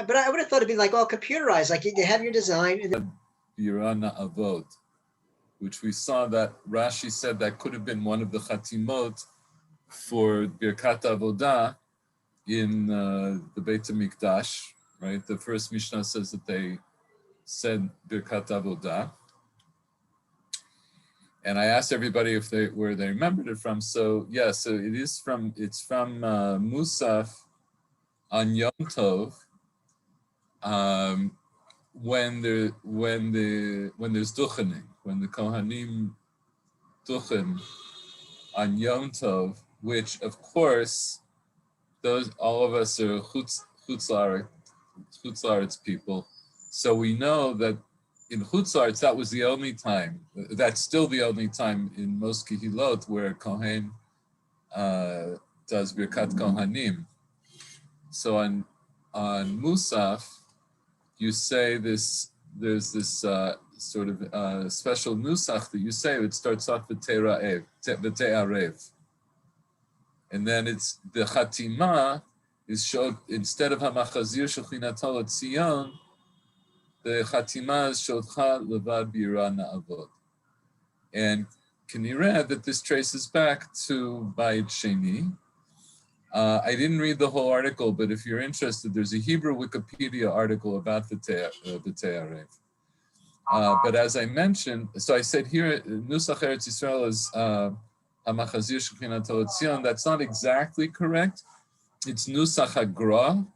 But I would have thought it'd be like all computerized, like you have your design. And then... Birana Avod, which we saw that Rashi said that could have been one of the Chatimot for Birkat Avodah in the Beit HaMikdash, right? The first Mishnah says that they said Birkat Avodah. And I asked everybody if where they remembered it from. So yeah, so it's from Musaf on Yom Tov, when there's duchening, when the Kohanim duchen on Yom Tov, which of course all of us are Chutz La'aretz people, so we know that in Chutz La'aretz that was the only time. That's still the only time in most Kehilot where Kohen does Birkat Kohanim. So on Musaf, you say this. There's this sort of special nusach that you say. It starts off with v'te'arev, and then it's the chatima is showed instead of hamachazir shechinatol Tzion. The chatima is shodcha levad bira na'avod, and can you read that this traces back to Bayit Sheni. I didn't read the whole article, but if you're interested, there's a Hebrew Wikipedia article about the Te'arev. But as I mentioned, so I said here, Nusach Eretz Yisrael is Hamachazir Shechinatol Tzion. That's not exactly correct. It's Nusach HaGra.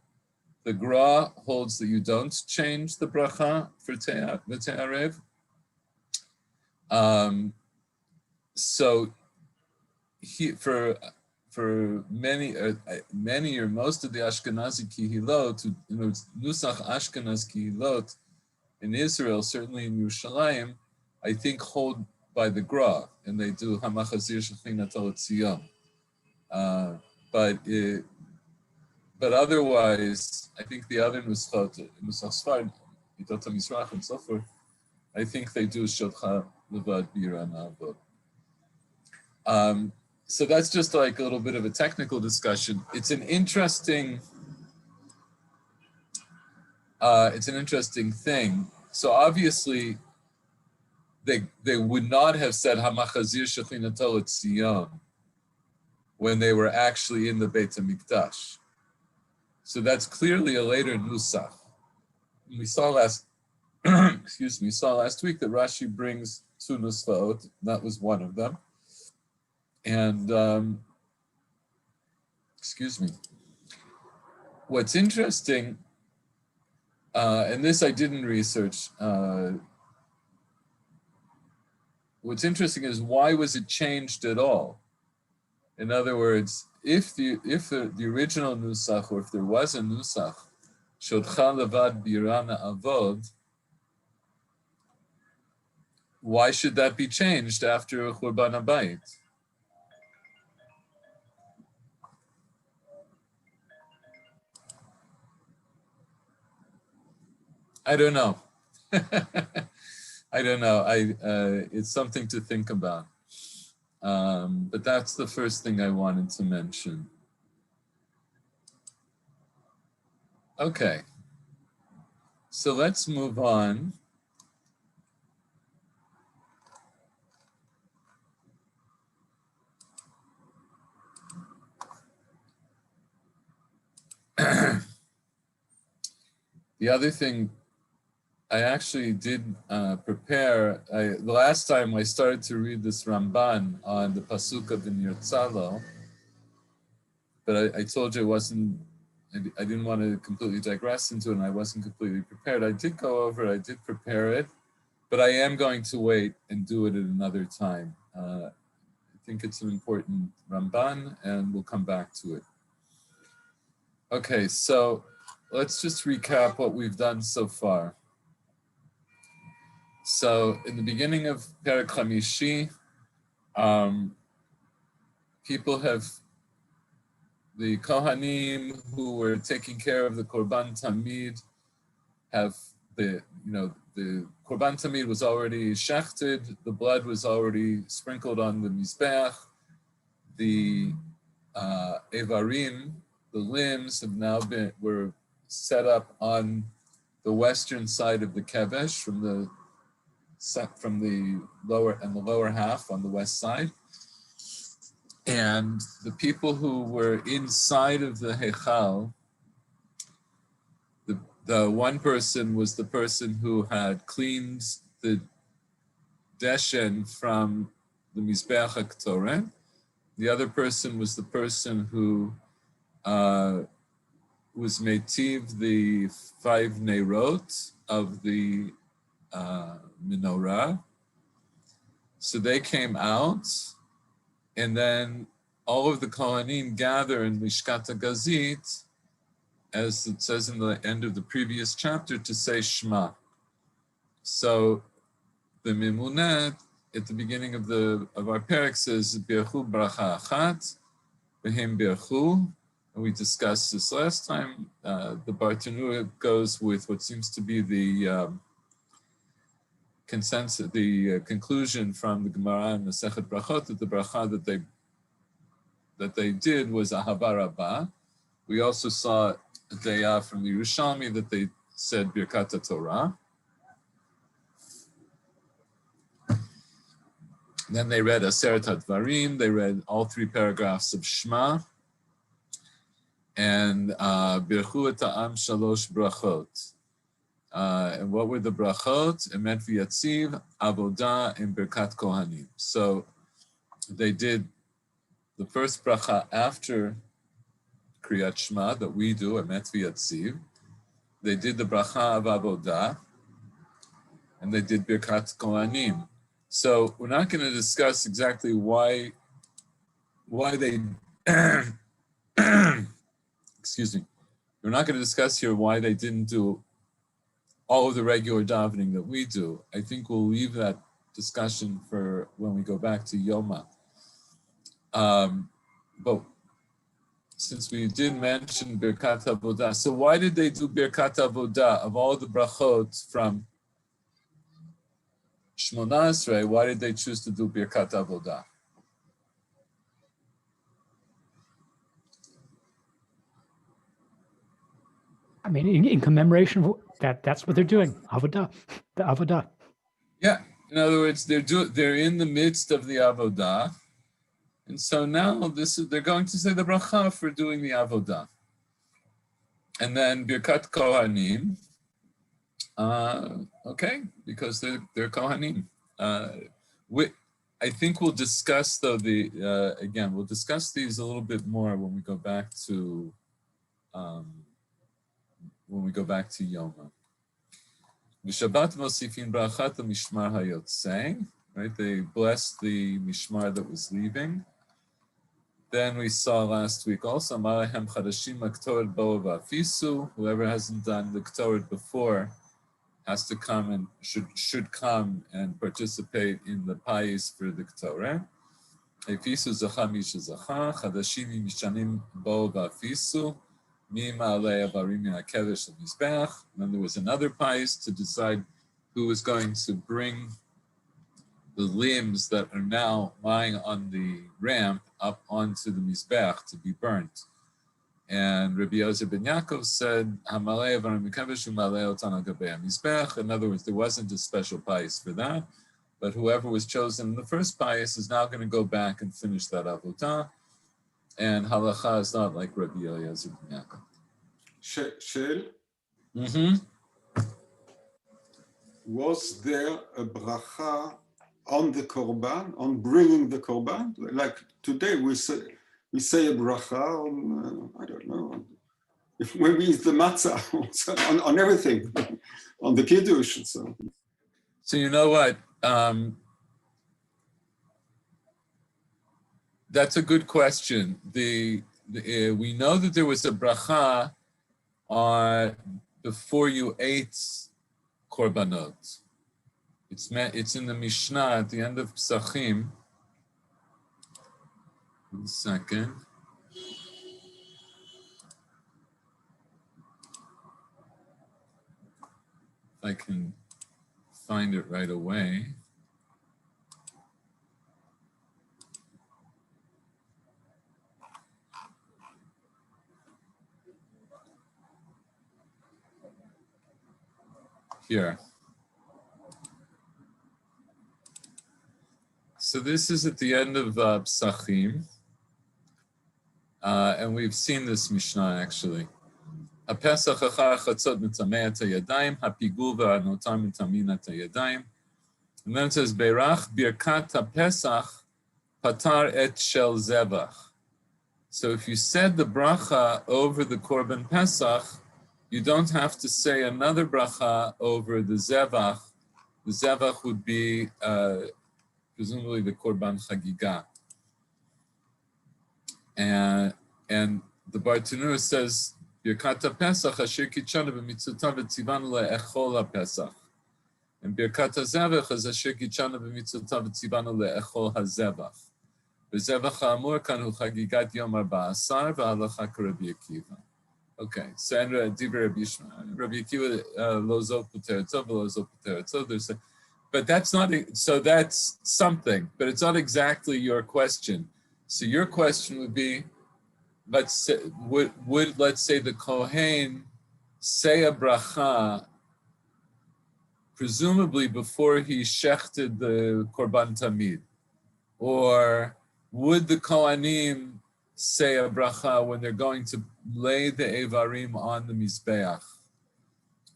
The Gra holds that you don't change the bracha for Te'arev. So for many or most of the Ashkenazi Kehilot, Nusach Ashkenaz Kehilot in Israel, certainly in Yerushalayim, I think hold by the Gra, and they do Hamachazir Shechinatol Tzion. But otherwise, I think the other Nuschot, Nusach Sfard, Mitot HaMizrach, and so forth, I think they do Shodcha Levad Bira Na'avod. So that's just like a little bit of a technical discussion. It's an interesting thing. So obviously, they would not have said Hamachazir Shechinatol Tzion when they were actually in the Beit HaMikdash. So that's clearly a later nusach. We saw last week that Rashi brings two nusachot. That was one of them. And what's interesting, and this I didn't research. What's interesting is why was it changed at all? In other words, if the original nusach, or if there was a nusach, Shodcha Levad Bira Na'avod, why should that be changed after Churban HaBayit? I don't know. I don't know. It's something to think about. But that's the first thing I wanted to mention. Okay. So let's move on. The other thing, I actually did prepare. The last time I started to read this Ramban on the Pasuk of Nirtzalo, but I told you I didn't want to completely digress into it, and I wasn't completely prepared. I did go over it, I did prepare it, but I am going to wait and do it at another time. I think it's an important Ramban, and we'll come back to it. Okay, so let's just recap what we've done so far. So in the beginning of Perek Chamishi, the Kohanim who were taking care of the Korban Tamid the Korban Tamid was already shechted, the blood was already sprinkled on the Mizbeach, the Evarim, the limbs were set up on the western side of the kevesh, from the lower half on the west side. And the people who were inside of the Heichal, the one person was the person who had cleaned the deshen from the Mizbeach HaKtoret. The other person was the person who was metiv the 5 neirot of the menorah. So they came out, and then all of the Kohanim gather in Lishkat HaGazit, as it says in the end of the previous chapter, to say Shema. So the Mimunet at the beginning of our parak says Birchu bracha achat, v'hem birchu, and we discussed this last time. The Bartanura goes with what seems to be the consensus, the conclusion from the Gemara and Masechet Brachot, that the bracha that they did was Ahava Rabbah. We also saw a dayah from the Yerushalmi that they said Birkat Torah. Then they read Aseret HaDvarim, they read all 3 paragraphs of Shema, and Birchu et ha'am shalosh brachot. And what were the brachot? Emet v'yatziv, avodah, and Birkat Kohanim. So they did the first bracha after Kriyat Shema that we do, Emet v'yatziv. They did the bracha of avodah, and they did Birkat Kohanim. So we're not going to discuss exactly why they, excuse me, we're not going to discuss here why they didn't do all of the regular davening that we do. I think we'll leave that discussion for when we go back to Yoma. But since we did mention Birkat Avodah, so why did they do Birkat Avodah of all the brachot from Shmona Esrei? Why did they choose to do Birkat Avodah? I mean, in commemoration of that's what they're doing, Avodah, the Avodah. Yeah, in other words, they're in the midst of the Avodah, and so now they're going to say the bracha for doing the Avodah, and then Birkat Kohanim. Okay, because they're Kohanim. I think we'll discuss though again we'll discuss these a little bit more when we go back to Yoma. V'Shabbat mosifin brachat mishmar hayotzei. Right, they blessed the mishmar that was leaving. Then we saw last week also Marahem Chadashim Aktoret Bo V'Afisu. Whoever hasn't done the Ktoret before has to come and should come and participate in the payis for the Ktoret. Efisu Zacha Misha Zacha Chadashim Mishanim Bo V'Afisu Mi Ma'alei Avarim Min HaKedesh L'Mizbeach. Then there was another payis to decide who was going to bring the limbs that are now lying on the ramp up onto the Mizbeach to be burnt. And Rabbi Yozer ben Yaakov said, Hamalei Avarim Mikavesh Umalei Otan Al Gabei HaMizbeach. In other words, there wasn't a special payis for that, but whoever was chosen in the first payis is now going to go back and finish that avodah. And halacha is not like Rabbi Yozer ben Yaakov. Shel? Was there a bracha on the korban, on bringing the korban? Like today we say a bracha on, I don't know, when we eat the matzah, on everything, on the kiddush and so on. So you know what? That's a good question. We know that there was a bracha before you ate korbanot. It's in the Mishnah at the end of Psachim. 1 second. If I can find it right away. here. So this is at the end of Psachim, and we've seen this Mishnah actually. הפסח אחר חצות מטמא את הידיים, הפיגול והנותר מטמאים את הידיים. And then it says, Berach birkat haPesach patar et shel zevach. So if you said the bracha over the Korban Pesach, you don't have to say another bracha over the zevach. The zevach would be presumably the Korban Chagiga. And the Bartanura says, Birkat haPesach asher kitshanu b'mitzvotav v'tzivanu le'echol haPesach. And Birkat haZevach is asher kitshanu b'mitzvotav v'tzivanu le'echol haZevach. V'zevach ha'amur kan hu chagigat yom 14 v'halacha k'Rabbi Akiva. Okay, so and Divrei Rabbi Yishmael, Rabbi Akiva lo zo puter tov v'lo zo puter tov. But that's not, so that's something, but it's not exactly your question. So your question would be, let's say, would let's say the Kohen say a bracha, presumably before he shechted the Korban Tamid? Or would the Kohanim say a bracha when they're going to lay the Evarim on the Mizbeach?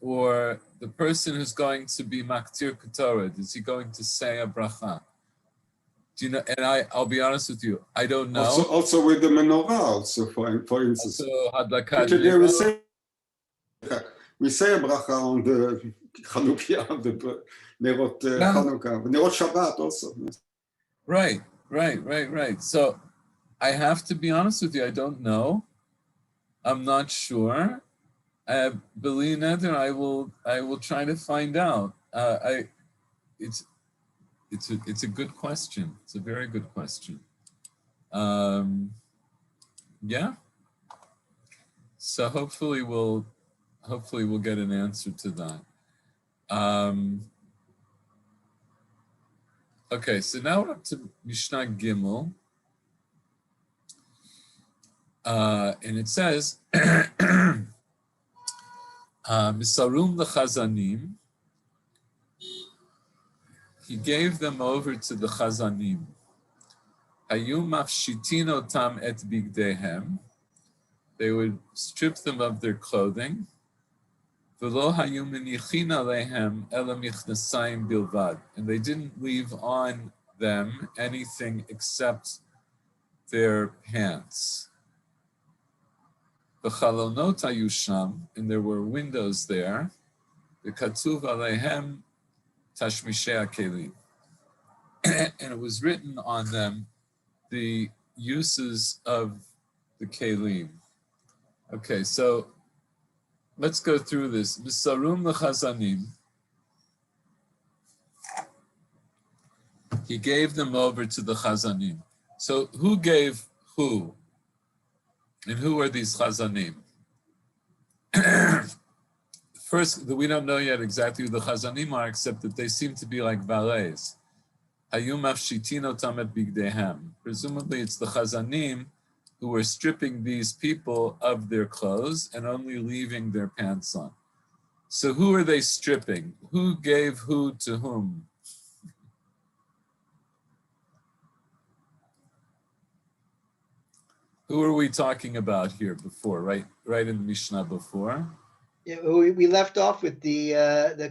Or the person who's going to be Maktir Ketoret, is he going to say a bracha? Do you know? And I'll be honest with you, I don't know. Also with the menorah, also for instance. Today we say a bracha on the Chanukiah, the Nerot Chanukah, Nerot Shabbat also. Right. So I have to be honest with you, I don't know. I'm not sure. B'li neder, I will try to find out. It's a good question. It's a very good question. Yeah. So hopefully we'll get an answer to that. Okay, so now we're up to Mishnah Gimel. And it says, Misarum lechazanim. He gave them over to the chazanim. Hayu mafshitin otam et bigdehem. They would strip them of their clothing. V'lo hayu menichin alehem ela michnasayim bilvad. And they didn't leave on them anything except their pants. V'chalonot hayu sham, and there were windows there. V'katuv alehem Tashmishei HaKelim. And it was written on them the uses of the Kelim. Okay, so let's go through this. Misarum lechazanim. He gave them over to the chazanim. So who gave who? And who are these chazanim? First, we don't know yet exactly who the chazanim are, except that they seem to be like valets. Hayu mafshitin otam et bigdehem. Presumably, it's the chazanim who were stripping these people of their clothes and only leaving their pants on. So who are they stripping? Who gave who to whom? Who are we talking about here before, right in the Mishnah before? Yeah, we left off with the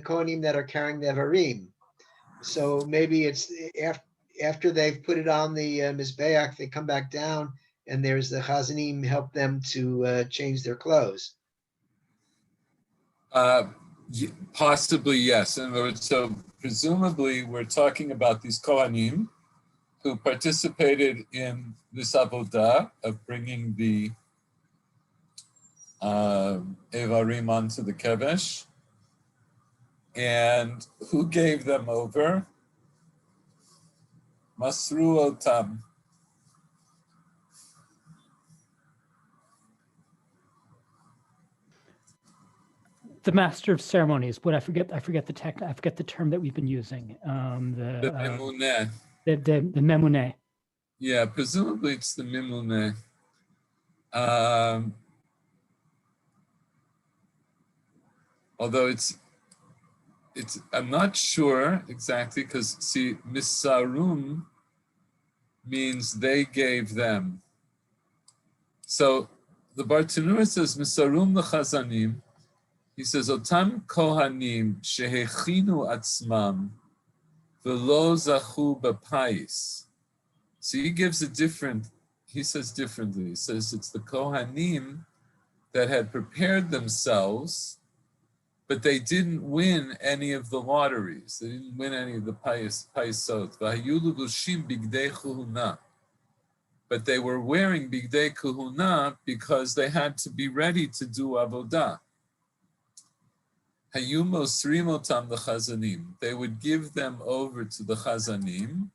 Kohanim that are carrying the Evarim. So maybe it's after they've put it on the Mizbeach, they come back down and there's the Chazanim help them to change their clothes. Possibly, yes. In other words, so presumably we're talking about these Kohanim who participated in this avodah of bringing the Evarim onto the Kevesh. And who gave them over? Masru otam. The master of ceremonies. What I forget the term that we've been using. The Memuneh. The Memuneh. Yeah, presumably it's the Memuneh. Although I'm not sure exactly, because see, misarum means they gave them. So the Bartanura says, misarum lechazanim. He says, otam kohanim shehechinu atzmam velo zachu b'pais. So he gives a different, he says differently. He says it's the kohanim that had prepared themselves, but they didn't win any of the lotteries. They didn't win any of the paisot. V'hayu levushim bigdei chehuna. But they were wearing bigdei kahuna because they had to be ready to do avodah. Hayu mosrim otam lechazanim. They would give them over to the chazanim.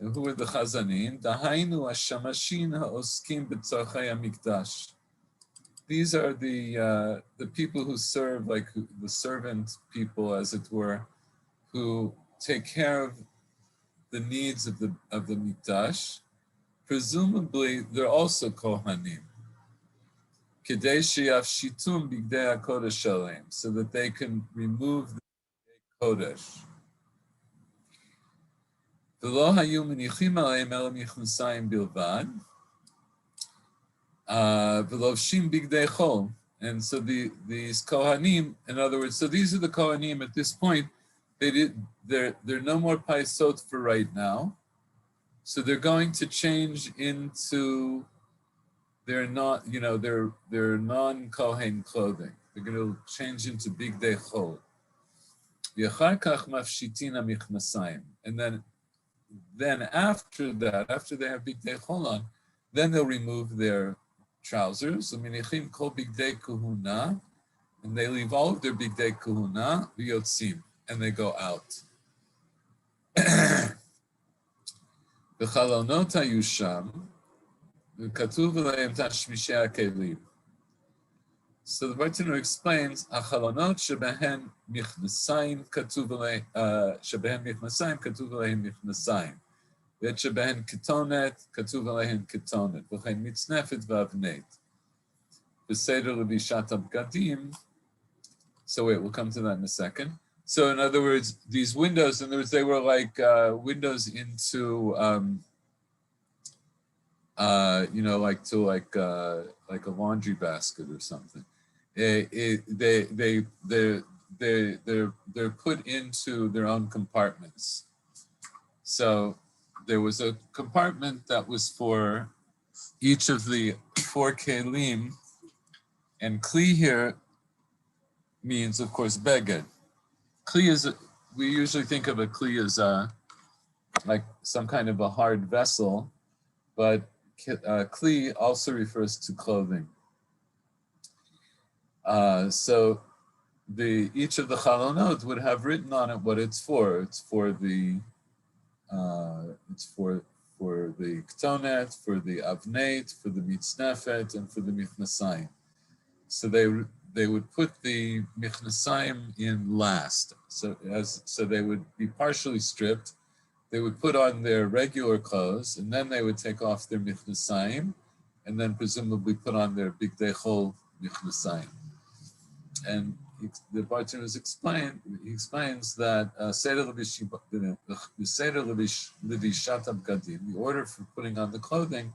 And who are the chazanim? Dahainu hashamashin haoskim b'tzarchei hamikdash. These are the people who serve, like the servant people, as it were, who take care of the needs of the mikdash. Presumably, they're also kohanim. Kedei sheyafshitum bigdei hakodesh aleim, so that they can remove the kodesh. V'lo hayu menichim aleim ela michnesayim bilvad. V'lovshim bigdei chol. And so these kohanim, in other words, so these are the kohanim at this point. They're no more paisot for right now. So they're going to change into their non-kohen clothing. They're going to change into bigdei chol. V'achar kach mafshitin hamichnesayim. And then after that, after they have bigdei chol on, then they'll remove their trousers, and they leave all of their bigdei kahuna, v'yotzim, and they go out. V'chalonot hayu sham, v'katuv aleim tashmishei hakelim. So the Bartanur explains, "Achalonot shebehen michnesayim katuv aleim michnesayim." ואת שבהן כתונת, כתוב עליהן כתונת, וכן מצנפת ואבנית. בסדר לבישת הבגדים, so wait, we'll come to that in a second. So in other words, these windows, in other words, they were like windows into, like a laundry basket or something. They're put into their own compartments. So there was a compartment that was for each of the 4 kelim, and kli here means, of course, beged. Kli is, we usually think of a kli as like some kind of a hard vessel, but kli also refers to clothing. So each of the chalonot would have written on it what it's for. It's for the the ktonet, for the avneit, for the mitznefet, and for the michnesayim. So they would put the michnesayim in last. So they would be partially stripped. They would put on their regular clothes, and then they would take off their michnesayim, and then presumably put on their bigdei chol michnesayim. And the Bartanur explains that Seder Levishat Abgadim, the order for putting on the clothing,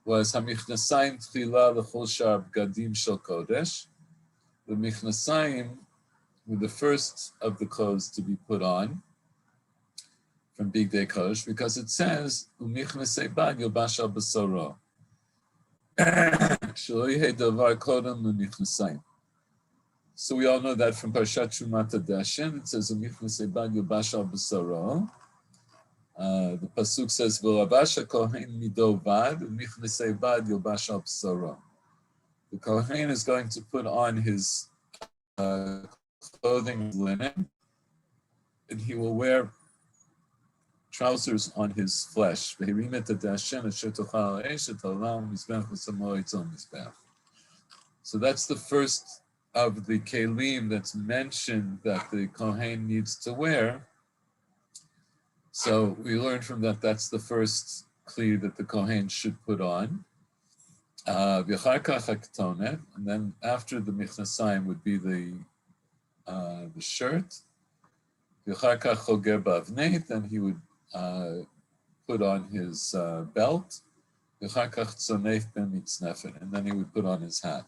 was Hamichnesayim Tchila L'chol Shar Abgadim Shel Kodesh. The Michnasayim were the first of the clothes to be put on from Bigdei Kodesh, because it says Umichnesei Bad Yobash Al Basoro Shelo Yehei Davar Kodem L'Michnasayim. So we all know that from Parshat Trumat Hadashen. It says, "Umichnesei bad yobash al basaro." The pasuk says, "V'lavash hakohen mido vad, umichnesei bad yobash al basaro." The kohen is going to put on his clothing of linen, and he will wear trousers on his flesh. V'hirimet hadashen asher tochal ha'esh et ha'olam mizbech v'samo yitzon mizbech. So that's the first of the kelim that's mentioned that the kohen needs to wear. So we learned from that that's the first kli that the kohen should put on. V'char kach haktonet, and then after the michnasayim would be the shirt. Then he would put on his belt, and then he would put on his hat.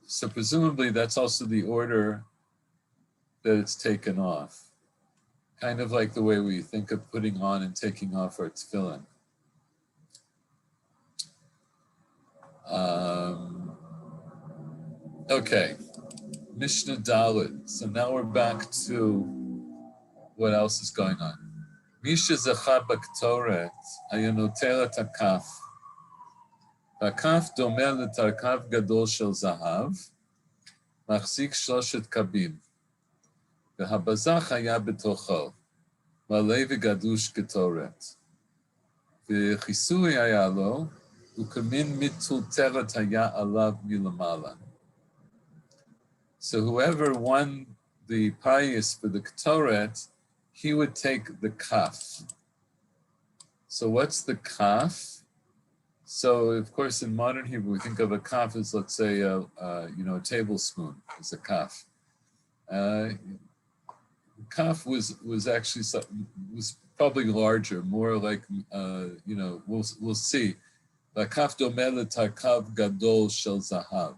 So presumably that's also the order that it's taken off. Kind of like the way we think of putting on and taking off our tefillin. Okay, Mishnah Dalet. So now we're back to what else is going on. Misha Zacha Baktoret, Ayanotelet Akaf. Akaf domer letarkav gadol shel zahav, machzik shloshet kabim. והבזח היה בתוכו, מלא וגדוש כתורת. וכיסוי היה לו, וכמין מטולטלת היה עליו מלמעלה. So whoever won the pious for the ketoret, he would take the kaf. So what's the kaf? So of course in modern Hebrew, we think of a kaf as, let's say, a tablespoon is a kaf. Kaf was actually was probably larger, more like we'll see. Kaf domel tarkav gadol shel zahav.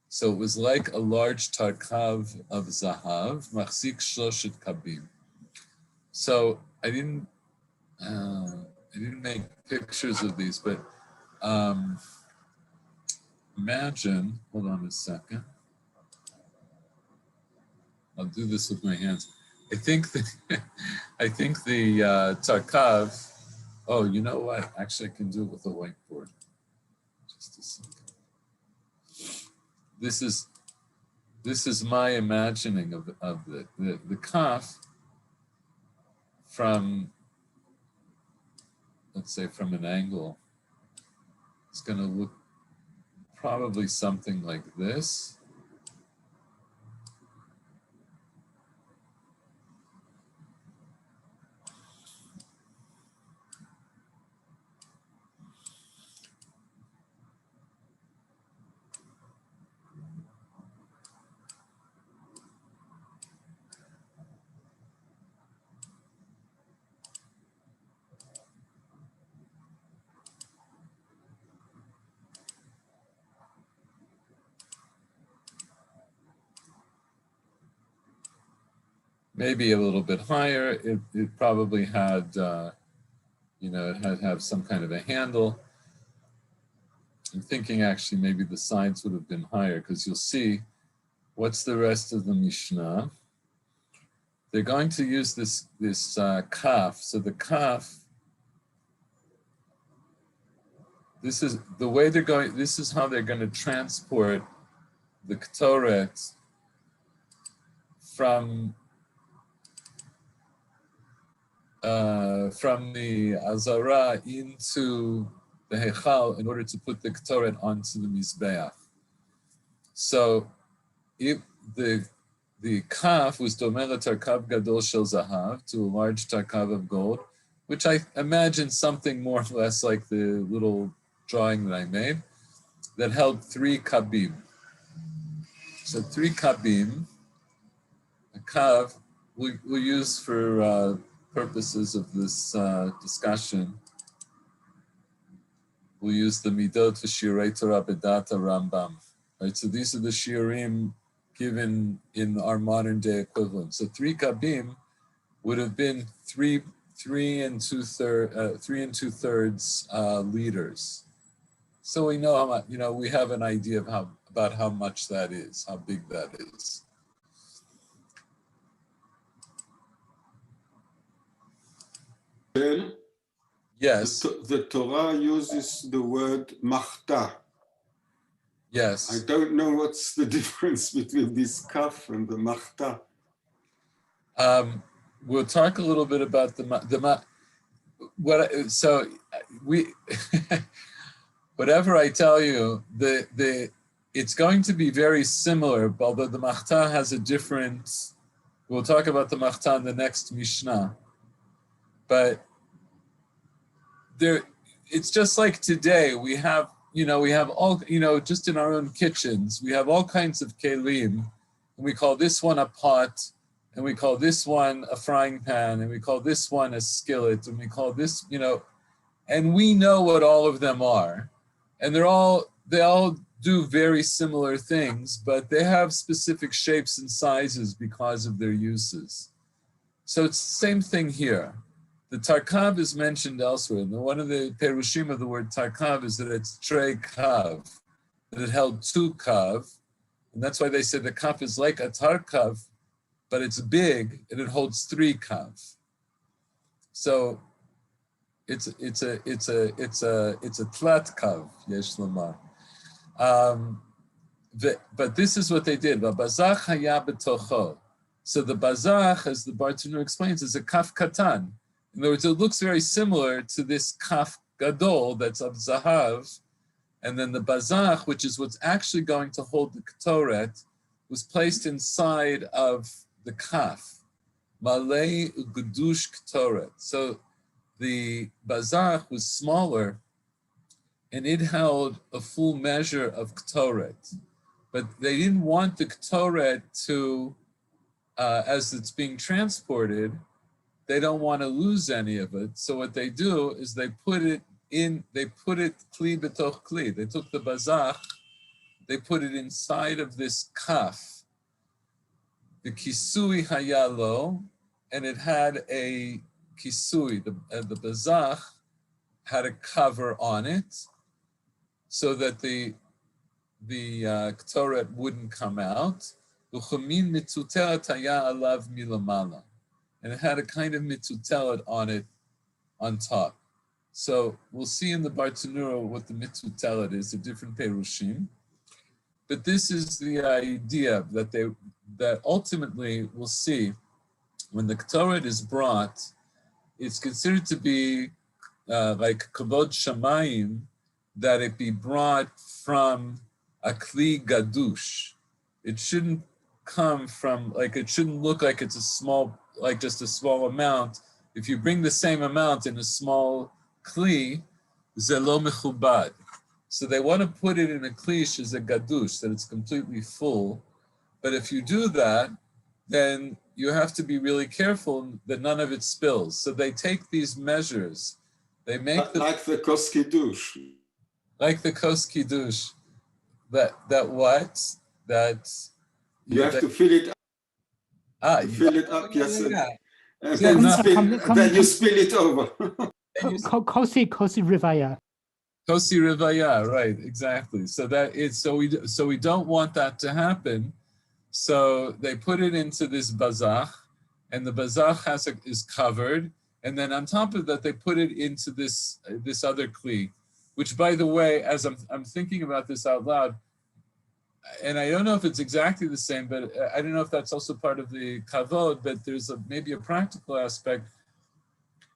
So it was like a large tarkav of zahav, machzik shloshet kabim. So I didn't make pictures of these, but imagine. Hold on a second. I'll do this with my hands. I think the tarkav. Oh, you know what? Actually, I can do it with a whiteboard. Just a second. This is my imagining of the kaf from, let's say, from an angle. It's going to look probably something like this. Maybe a little bit higher. It probably had, it had to have some kind of a handle. I'm thinking actually maybe the sides would have been higher because you'll see what's the rest of the Mishnah. They're going to use this kaf. So the kaf, this is the way they're going. This is how they're going to transport the ketoret from the Azara into the Heichal in order to put the Ketoret onto the Mizbeach. So if the kaf was domela tarkav gadol shel zahav, to a large tarkav of gold, which I imagine something more or less like the little drawing that I made, that held 3 kabim. So 3 kabim, a kav, we'll use for purposes of this discussion, we'll use the Midot V'Shirei Torah B'Data Rambam. Right, so these are the shiurim given in our modern day equivalent. So 3 kabim would have been 3 and 2/3 liters. So we know how much, we have an idea of about how much that is, how big that is. Yes. The Torah uses the word machta. Yes. I don't know what's the difference between this kaf and the machta. We'll talk a little bit about whatever I tell you, it's going to be very similar, although the machta has a different. We'll talk about the machta in the next Mishnah, but it's just like today we have, we have all, just in our own kitchens, we have all kinds of kelim, and we call this one a pot, and we call this one a frying pan, and we call this one a skillet, and we call this, and we know what all of them are. And they all do very similar things, but they have specific shapes and sizes because of their uses. So it's the same thing here. The tarkav is mentioned elsewhere. And one of the perushim of the word tarkav is that it's trei kav, that it held 2 kav. And that's why they say the kav is like a tarkav, but it's big and it holds 3 kav. So it's a tlat kav, yesh lomar. But this is what they did. Bazach haya betocho. So the bazach, as the Bartanur explains, is a kaf katan. In other words, it looks very similar to this kaf gadol that's of zahav, and then the bazach, which is what's actually going to hold the ketoret, was placed inside of the kaf. Malay ugudush ketoret. So the bazach was smaller, and it held a full measure of ketoret. But they didn't want the ketoret to, as it's being transported, they don't want to lose any of it. So what they do is they put it kli betoch kli. They took the bazach, they put it inside of this kaf. The kisui hayalo, and it had a kisui. The bazach had a cover on it, so that the ketoret wouldn't come out. Uchumin mitzutelet haya alav milamala. And it had a kind of mitzutelet on it on top. So we'll see in the Bartanura what the mitzutelet is, the different perushim. But this is the idea that ultimately we'll see when the ketoret is brought, it's considered to be like kavod shamayim, that it be brought from a kli gadush. It shouldn't come from, it shouldn't look like it's just a small amount. If you bring the same amount in a small kli, zelo mechubad. So they want to put it in a klish as a gadush, that it's completely full. But if you do that, then you have to be really careful that none of it spills. So they take these measures. They make like the kos kiddush. Like the kos kiddush. That you have to fill it up. Fill it up, yes. And then you spill it over. Kosi rivaya. Kosi rivaya, right? Exactly. So we don't want that to happen. So they put it into this bazach, and the bazach is covered, and then on top of that they put it into this other kli, which, by the way, as I'm thinking about this out loud, and I don't know if it's exactly the same, but I don't know if that's also part of the kavod, but there's maybe a practical aspect.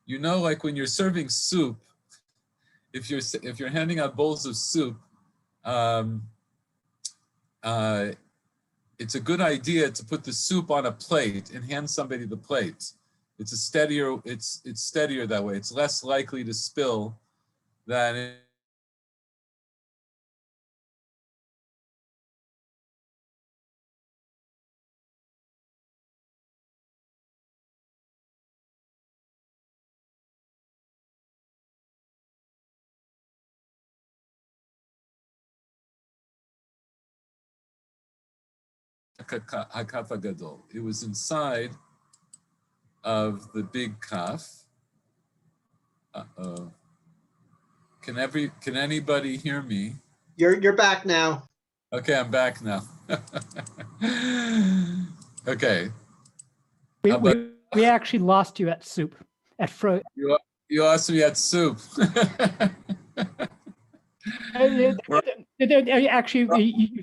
Like when you're serving soup, if you're handing out bowls of soup, it's a good idea to put the soup on a plate and hand somebody the plate. It's steadier that way. It's less likely to spill than hakaf gadol. It was inside of the big kaf. Can anybody hear me? You're back now. Okay, I'm back now. Okay. We actually lost you at soup. At fro. You lost me at soup. Actually,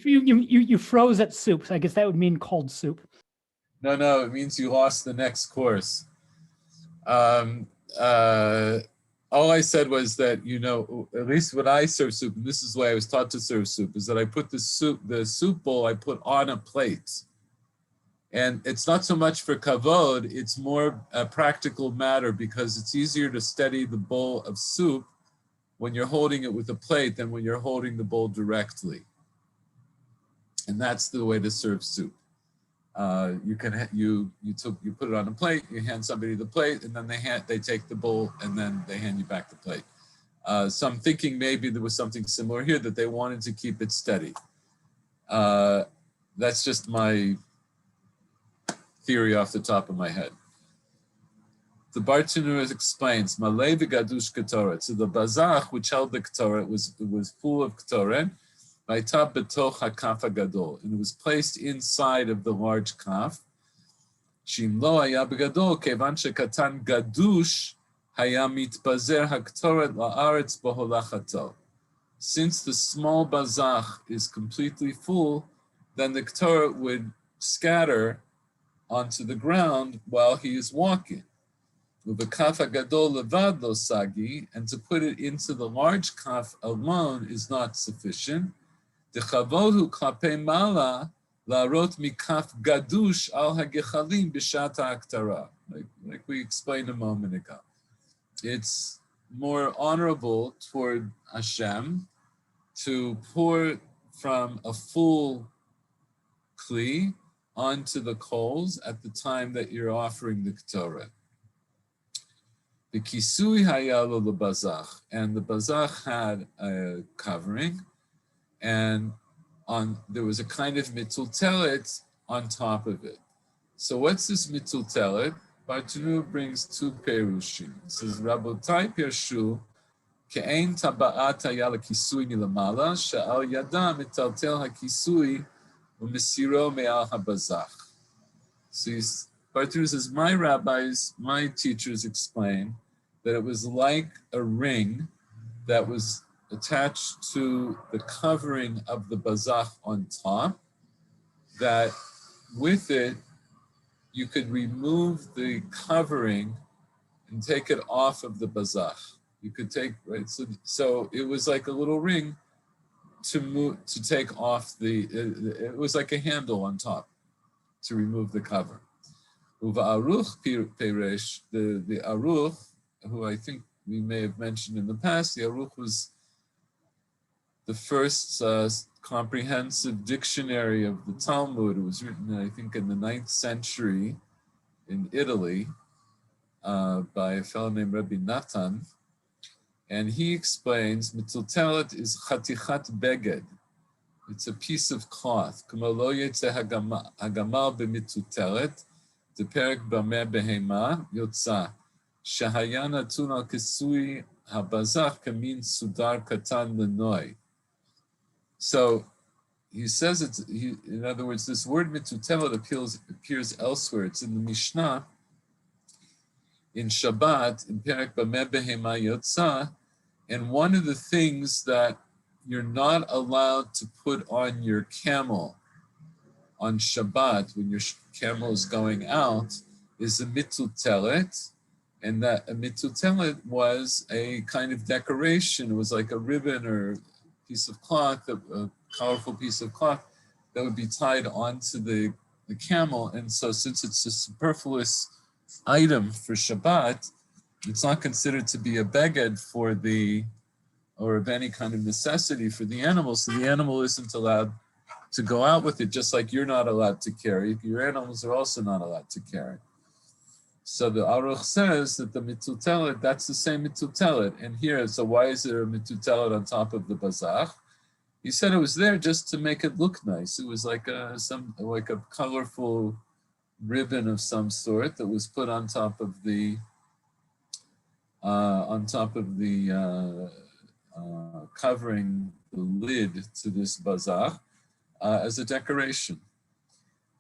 you froze at soup. So I guess that would mean cold soup. No, it means you lost the next course. All I said was that, at least when I serve soup, and this is why I was taught to serve soup, is that I put the soup bowl I put on a plate. And it's not so much for kavod, it's more a practical matter, because it's easier to steady the bowl of soup when you're holding it with a plate than when you're holding the bowl directly. And that's the way to serve soup. You put it on a plate, you hand somebody the plate, and then they take the bowl, and then they hand you back the plate. So I'm thinking maybe there was something similar here, that they wanted to keep it steady. That's just my theory off the top of my head. The Bartanura explains, Malay v'gadush ketoret. So the bazach, which held the ketoret, was full of ketoret, v'ayta betoch hakaf hagadol, and it was placed inside of the large kaf. Shim lo haya b'gadol, kevan shekatan gadush haya mitbazer haketoret la'aretz b'holachato. Since the small bazach is completely full, then the ketoret would scatter onto the ground while he is walking. Uvekaf hagadol levad lo sagi, and to put it into the large kaf alone is not sufficient. Dechavodhu klape mala la'arot mikaf gadush al hagechalim b'shat ha'aktara. Like we explained a moment ago. It's more honorable toward Hashem to pour from a full kli onto the coals at the time that you're offering the ketoret. The kisui hayalo the bazach, and the bazach had a covering, and there was a kind of mitultelet on top of it. So what's this mitultelet? Bartanu brings two perushim. It says Rabotai Pirshu ke'ein taba'at hayala kisui milamala sha'al yada mitaltel hakisui u'misiro me'al habazach. So Bartanu says, my rabbis, my teachers explain that it was like a ring that was attached to the covering of the bazach on top, that with it, you could remove the covering and take it off of the bazach. You could take, right? So it was like a little ring to take off it was like a handle on top to remove the cover. Uva Aruch Peresh, the Aruch, who I think we may have mentioned in the past, the Aruch was the first comprehensive dictionary of the Talmud. It was written, I think, in the 9th century in Italy by a fellow named Rabbi Natan. And he explains, Mitultelet is chatichat beged. It's a piece of cloth. Kumalo yetze hagamal b'mitultelet, deperek b'meh behema yotza. Shahaya natun al kisui habazach kamin sudar katan lenoi. So he says in other words, this word mitultelet appears elsewhere. It's in the Mishnah, in Shabbat, in Perek Bameh Behema Yotza, and one of the things that you're not allowed to put on your camel on Shabbat, when your camel is going out, is a mitultelet, and that a mitultelet was a kind of decoration. It was like a ribbon or piece of cloth, a colorful piece of cloth that would be tied onto the camel. And so since it's a superfluous item for Shabbat, it's not considered to be a beged or of any kind of necessity for the animal. So the animal isn't allowed to go out with it, just like you're not allowed to carry. Your animals are also not allowed to carry. So the Aruch says that the mitultelet, that's the same mitultelet. And here, so why is there a mitultelet on top of the bazach? He said it was there just to make it look nice. It was like a colorful ribbon of some sort that was put on top of the covering the lid to this bazach as a decoration.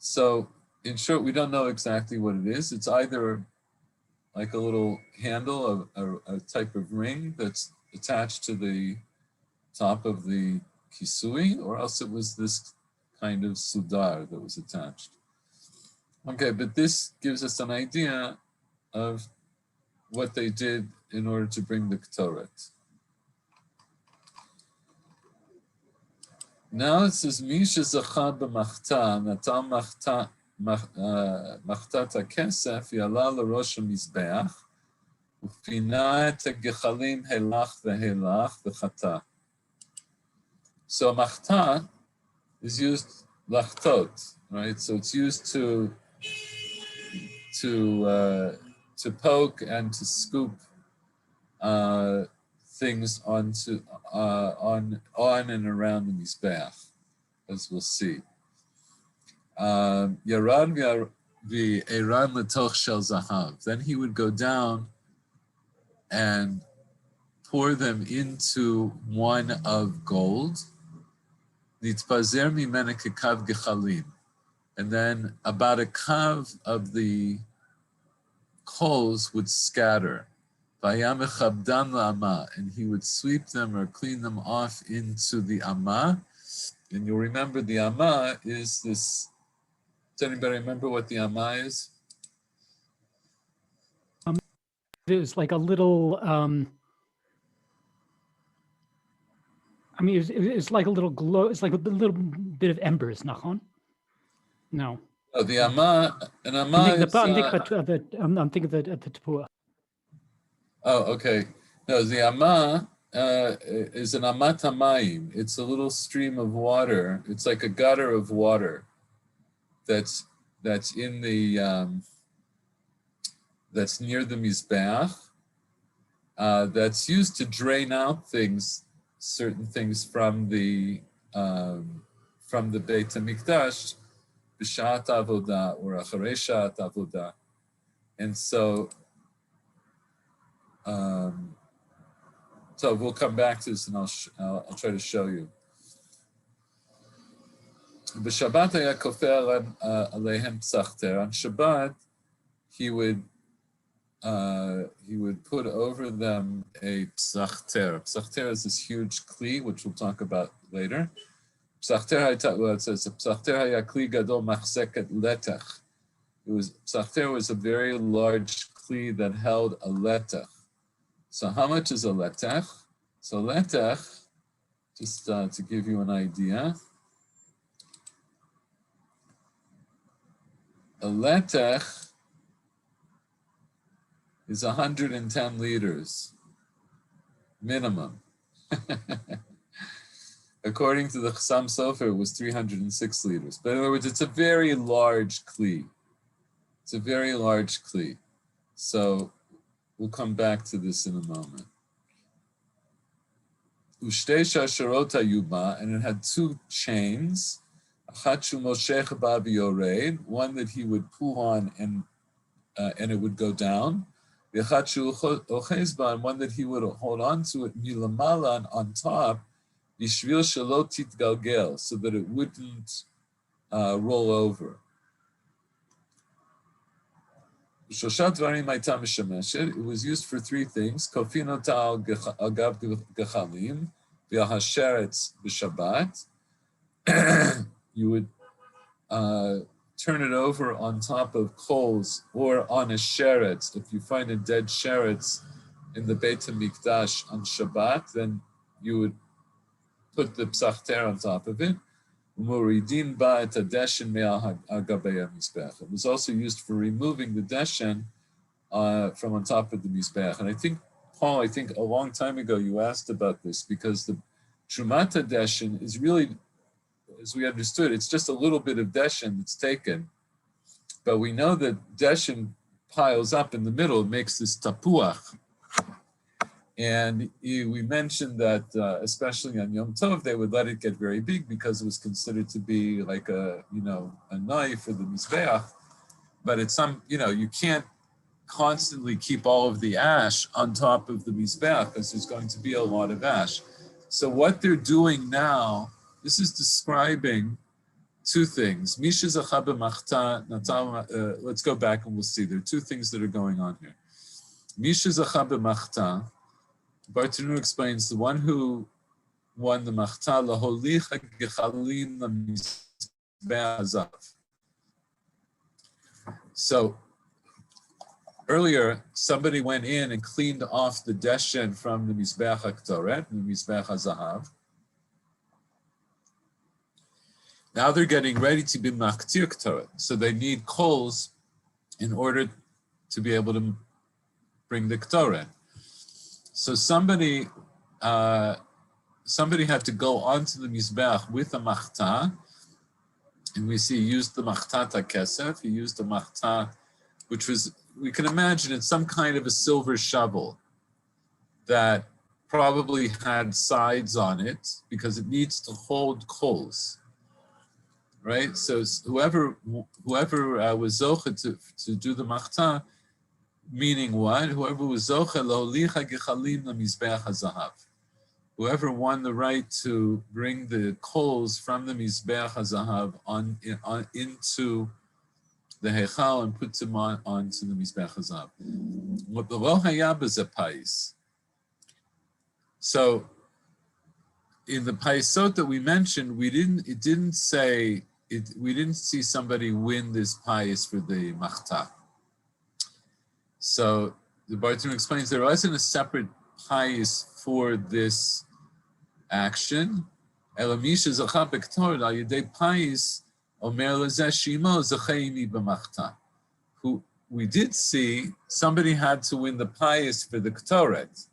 So in short, we don't know exactly what it is. It's either like a little handle, a type of ring that's attached to the top of the kisui, or else it was this kind of sudar that was attached. Okay, but this gives us an idea of what they did in order to bring the ketoret. Now it says, Misha zacha b'machta, natal machtat hakesef, yala l'rosh hamizbeach, ופינה את הגחלים הלך והלך וחטא. So machta is used lachtot, right? So it's used to poke and to scoop things onto on and around the mizbeach, as we'll see. Yaran v'eran letoch shel zahav. Then he would go down and pour them into one of gold. Nitpazer mimena kekav gechalim. And then about a kav of the coals would scatter. Vayam echabdan la'ama. And he would sweep them or clean them off into the ama. And you'll remember the ama is this. Does anybody remember what the ama is? It was like a little, I mean, it's like a little glow. It's like a little bit of embers, nachon? No. Oh, the ama, an ama I'm is... thinking of the tapua. Oh, okay. No, the ama is an amat hamayim. It's a little stream of water. It's like a gutter of water that's in the that's near the mizbeach. That's used to drain out certain things from the Beit HaMikdash, b'shat avodah or acharei shat avodah, and so. So we'll come back to this, and I'll try to show you. B'Shabbat haya kofer aleihem psachter. On Shabbat, he would put over them a psachter. Psachter is this huge kli, which we'll talk about later. Psachter it says psachter haya kli gadol machzeket letech. Psachter was a very large kli that held a letech. So how much is a letech? So letech, just to give you an idea, a letech is 110 liters, minimum. According to the Chassam Sofer, it was 306 liters. But in other words, it's a very large kli. It's a very large kli. So we'll come back to this in a moment. Ushtei shasharot hayuba, and it had two chains. Achat shu moshech ba v'yored, one that he would pull on and it would go down. V'achat shu ochez ba, and one that he would hold on to it milamala, on top, bishvil shelo titgalgel, so that it wouldn't roll over. It was used for three things: kofinot al agav gechalim, v'hasheretz b'Shabbat. You would turn it over on top of coals or on a sheretz. If you find a dead sheretz in the Beit HaMikdash on Shabbat, then you would put the psachter on top of it. It was also used for removing the deshen from on top of the mizbeach. And I think, Paul, a long time ago you asked about this, because the Trumata deshen is really, as we understood, it's just a little bit of deshen that's taken. But we know that deshen piles up in the middle, it makes this tapuach. And we mentioned that, especially on Yom Tov, they would let it get very big because it was considered to be like a knife for the mizbeach. But it's you can't constantly keep all of the ash on top of the mizbeach because there's going to be a lot of ash. So what they're doing now, this is describing two things. Misha zacha b'machta, let's go back and we'll see. There are two things that are going on here. Misha zacha b'machta, Bartenu explains the one who won the machta laholich gechalim lamizbeach. So earlier, somebody went in and cleaned off the deshen from the mizbeach haktoret, the mizbeach hazahav. Now they're getting ready to be maktir ktoret, so they need coals in order to be able to bring the Ktoret. So somebody had to go onto the Mizbeach with a machta, and we see he used the machtata kesef, he used the machta, which was, we can imagine it's some kind of a silver shovel that probably had sides on it because it needs to hold coals, right? So whoever was zocha to do the machta, meaning what? Whoever was zocha lo'olicha gechalim lemizbeach hazahav. Whoever won the right to bring the coals from the mizbeach hazahav into the heichal and put them onto the mizbeach hazahav. What the lo haya b'zeh. So in the paisot that we mentioned, we didn't see somebody win this pais for the machta. So the Barton explains there wasn't a separate pais for this action. Elamisha zacha bektor al yedei pais omer lezeh shimo zacheimi b'machta. Who we did see somebody had to win the pais for the ktoret.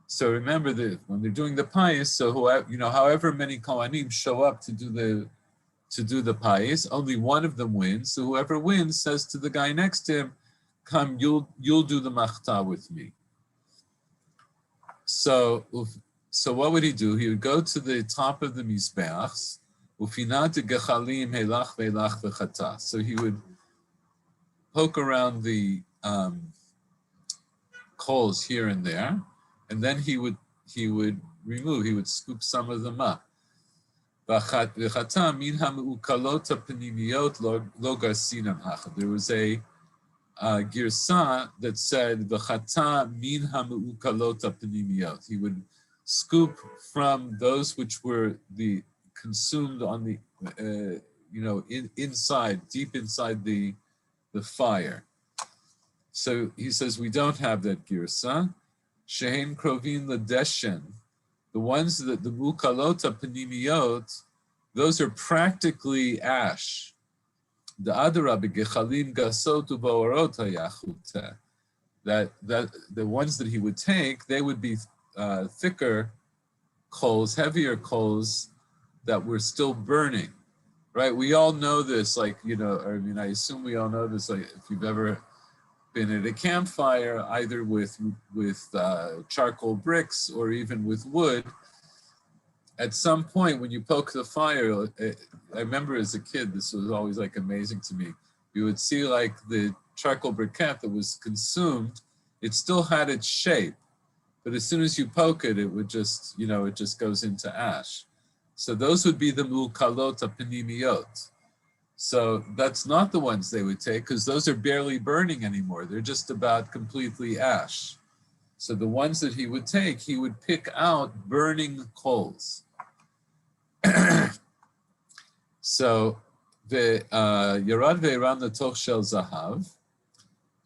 So remember that when they're doing the pais, so however many kohanim show up to do the pais, only one of them wins. So whoever wins says to the guy next to him, "Come, you'll do the machta with me." So what would he do? He would go to the top of the mizbeachs, ufinat gechalim helach ve'elach v'chata. So he would poke around the coals here and there, and then he would scoop some of them up. There was a girsa that said v'chata min ha'me'ukalot ha'pnimiyot. He would scoop from those which were consumed on the inside, deep inside the fire. So he says we don't have that girsa. Shehem krovin ledeshen. The ones that the mukalot ha'pnimiyot, those are practically ash. The adara begechalim gasot u'baorot hayachute. That the ones that he would take, they would be thicker coals, heavier coals that were still burning, right? We all know this, I assume we all know this, like if you've ever been at a campfire, either with charcoal bricks or even with wood. At some point when you poke the fire, I remember as a kid, this was always like amazing to me. You would see like the charcoal briquette that was consumed, it still had its shape, but as soon as you poke it, it would just, it just goes into ash. So those would be the mukalot ha'pnimiyot. So that's not the ones they would take because those are barely burning anymore. They're just about completely ash. So the ones that he would take, he would pick out burning coals. So the Yarad ve'eran l'toch shel zahav,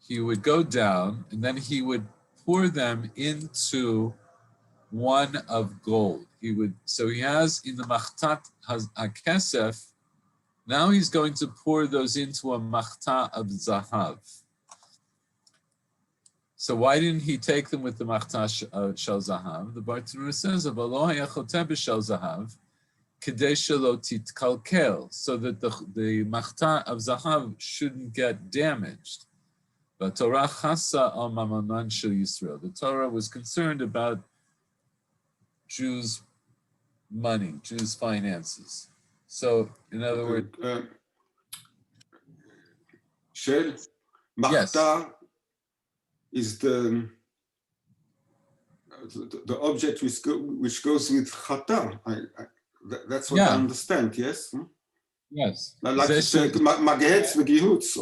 he would go down and then he would pour them into one of gold. So he has in the machtat hakesef. Now he's going to pour those into a machta of zahav. So why didn't he take them with the machta shel zahav? The Bartanura says, "Avalo hayachoteh b'shel zahav, kedei shelo titkalkel," so that the machta of zahav shouldn't get damaged. But Torah chasa al mamanan shel Yisrael. The Torah was concerned about Jews' money, Jews' finances. So, in other words, Shel machta is the object which goes with chata. That's what I understand. Yes. Yes. Like to say magehetz v'gihutz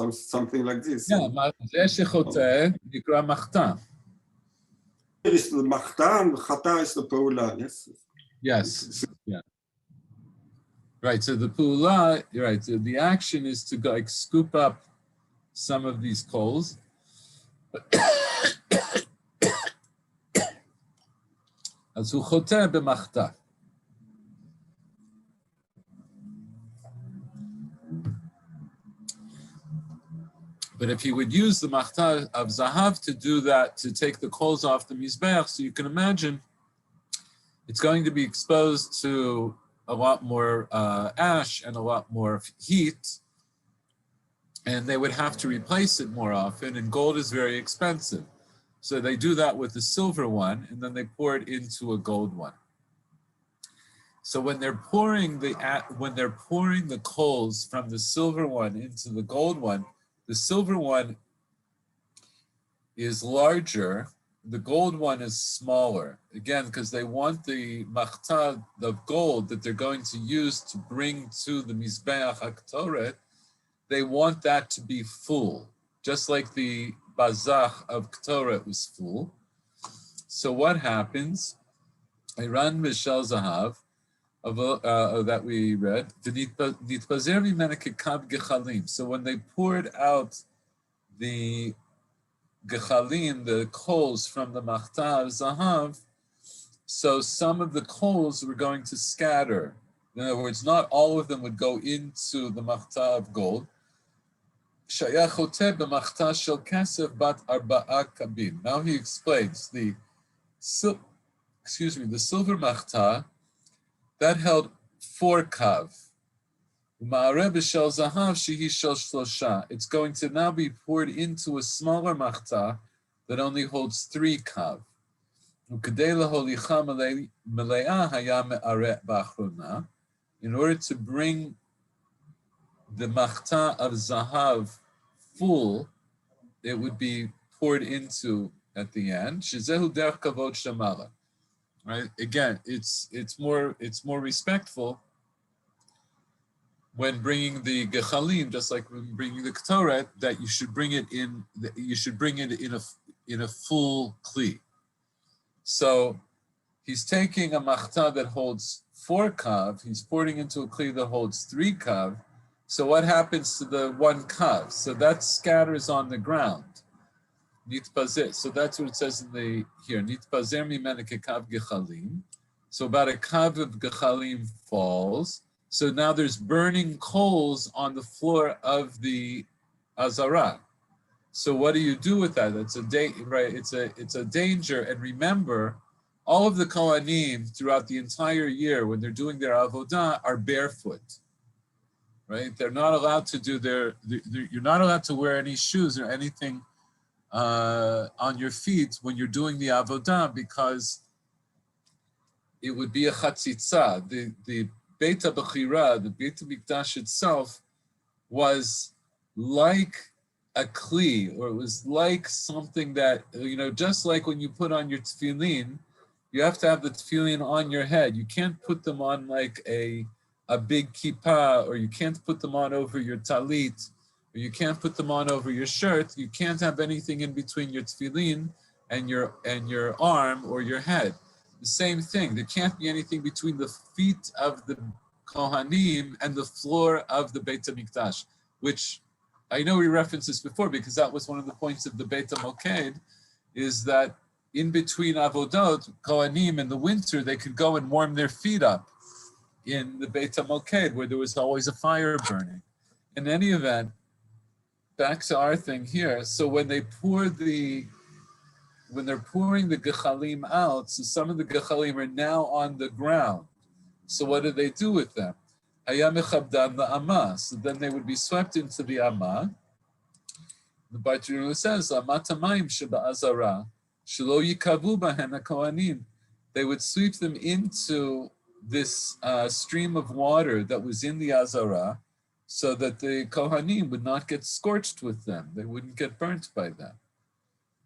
or something like this. Yeah, zeh shechoteh nikra machta. Here is the machta and chata is the peula. Yes. Yes. Yeah. Right. So the peula, right. So the action is to go scoop up some of these coals. As hu choteh b'machta. But if he would use the machta of zahav to do that, to take the coals off the mizbeach, so you can imagine it's going to be exposed to a lot more ash and a lot more heat, and they would have to replace it more often, and gold is very expensive. So they do that with the silver one, and then they pour it into a gold one. So when they're pouring the coals from the silver one into the gold one, the silver one is larger, the gold one is smaller. Again, because they want the machta of gold that they're going to use to bring to the Mizbeach HaKtoret, they want that to be full, just like the bazach of Ktoret was full. So what happens? Iran Mishal Zahav, that we read, so when they poured out the gechalim, the coals from the machta of zahav, so some of the coals were going to scatter. In other words, not all of them would go into the machta of gold. Now he explains the silver machta that held 4 kav. It's going to now be poured into a smaller machta that only holds 3 kav. In order to bring the machta of zahav full, it would be poured into at the end. Right? Again, it's more respectful when bringing the gechalim, just like when bringing the ktoret, that you should bring it in a full kli. So he's taking a machta that holds 4 kav, he's pouring into a kli that holds 3 kav. So what happens to the 1 kav? So that scatters on the ground. Nitpazer. So that's what it says in here. Nitpazer mimena kekav gechalim. So about a kav of gechalim falls. So now there's burning coals on the floor of the azara. So what do you do with that? It's a danger. And remember, all of the kohanim throughout the entire year, when they're doing their avodah, are barefoot. Right? They're not allowed to do you're not allowed to wear any shoes or anything on your feet when you're doing the avodah, because it would be a chatzitza. The Beit HaBechira, the Beit HaMikdash itself, was like a kli, or it was like something that, just like when you put on your tefillin, you have to have the tefillin on your head. You can't put them on like a big kippah, or you can't put them on over your talit, or you can't put them on over your shirt. You can't have anything in between your tefillin and your arm or your head. The same thing. There can't be anything between the feet of the Kohanim and the floor of the Beit HaMikdash, which I know we referenced this before because that was one of the points of the Beit HaMoked, is that in between Avodot, Kohanim in the winter, they could go and warm their feet up in the Beit HaMoked, where there was always a fire burning. In any event, back to our thing here. So when they're pouring the gechalim out, so some of the gechalim are now on the ground. So what do they do with them? So then they would be swept into the Amma. The Barturu says, they would sweep them into this stream of water that was in the Azara, so that the Kohanim would not get scorched with them. They wouldn't get burnt by them.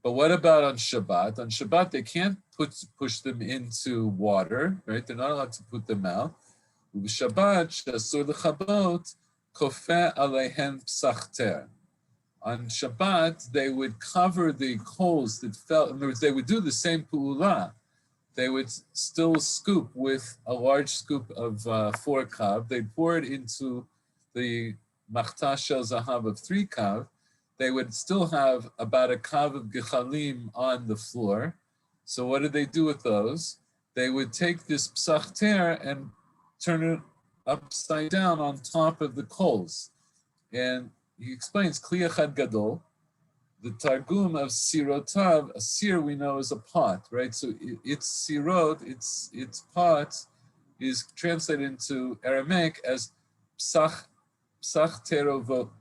But what about on Shabbat? On Shabbat, they can't push them into water, right? They're not allowed to put them out. Shabbat, on Shabbat, they would cover the coals that fell. In other words, they would do the same pu'ula. They would still scoop with a large scoop of 4 kav. They'd pour it into the machta shel zahav of 3 kav. They would still have about a kav of gechalim on the floor. So what did they do with those? They would take this psachter and turn it upside down on top of the coals. And he explains Kli Echad Gadol. The Targum of Sirotav, a sir we know is a pot, right? So its sirot, its pot, is translated into Aramaic as psach terovote.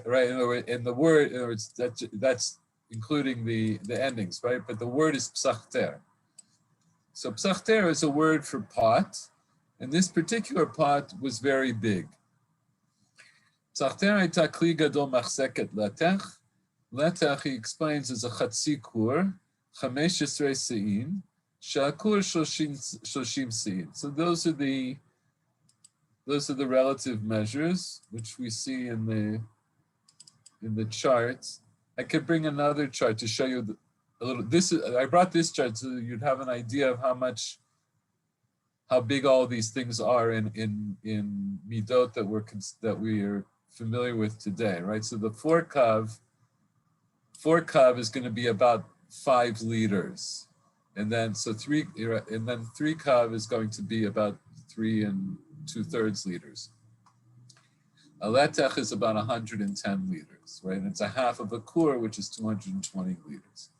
Right, in the word, in other words, that's including the endings, right? But the word is psachter. So psachter is a word for pot, and this particular pot was very big. Psachter הייתה כלי גדול מחזקת לתך. לתך, he explains, is a chatzi kur, 15 se'in, שהkur 30 se'in. So those are the relative measures which we see in the charts. I could bring another chart to show you a little. I brought this chart so you'd have an idea of how big all these things are in midot that we are familiar with today, right? So the four kav is going to be about 5 liters, and then 3 kav is going to be about 3 2/3 liters. A letech is about 110 liters, right? And it's a half of a kur, which is 220 liters.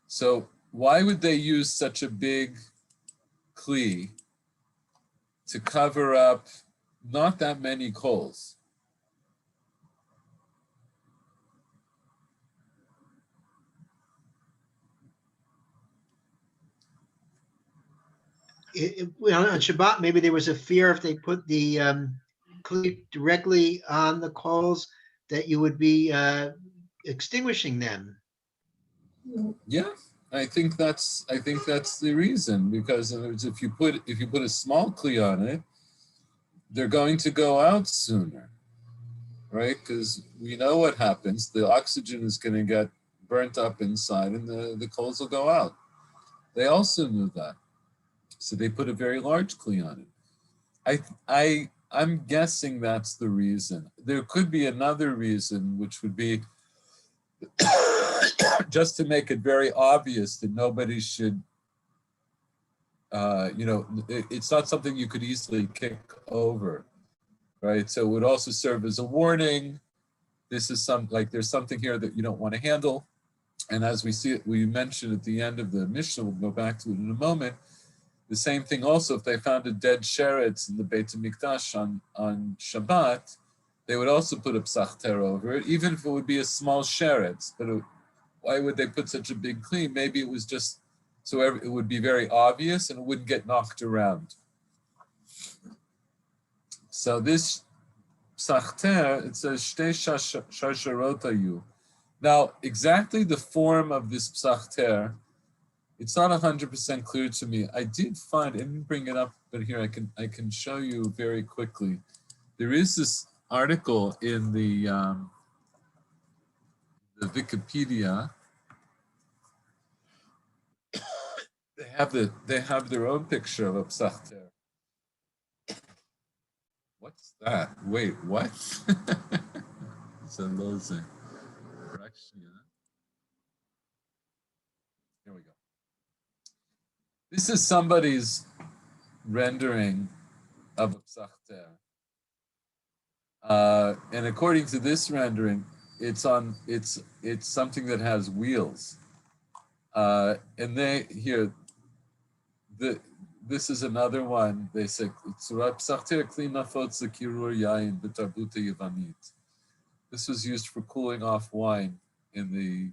So why would they use such a big kli to cover up not that many coals? On Shabbat, maybe there was a fear if they put the kli directly on the coals that you would be extinguishing them. Yeah, I think that's the reason, because in other words, if you put a small kli on it, they're going to go out sooner, right? Because we know what happens. The oxygen is going to get burnt up inside, and the coals will go out. They also knew that. So they put a very large kli on it. I'm guessing that's the reason. There could be another reason, which would be just to make it very obvious that nobody should, it's not something you could easily kick over, right? So it would also serve as a warning. This is there's something here that you don't want to handle. And as we see it, we mentioned at the end of the Mishnah, we'll go back to it in a moment. The same thing also, if they found a dead sheretz in the Beit HaMikdash on Shabbat, they would also put a psachter over it, even if it would be a small sheretz. But why would they put such a big kli? Maybe it was just so it would be very obvious and it wouldn't get knocked around. So this psachter, it says shtei shasharot hayu. Now, exactly the form of this psachter, it's not 100% clear to me. I didn't bring it up, but here I can show you very quickly. There is this article in the Wikipedia. They have their own picture of a psachter. What's that? Wait, what? It's a losing. Here we go. This is somebody's rendering of a psachter. And according to this rendering, it's something that has wheels. And this is another one. They say this was used for cooling off wine in the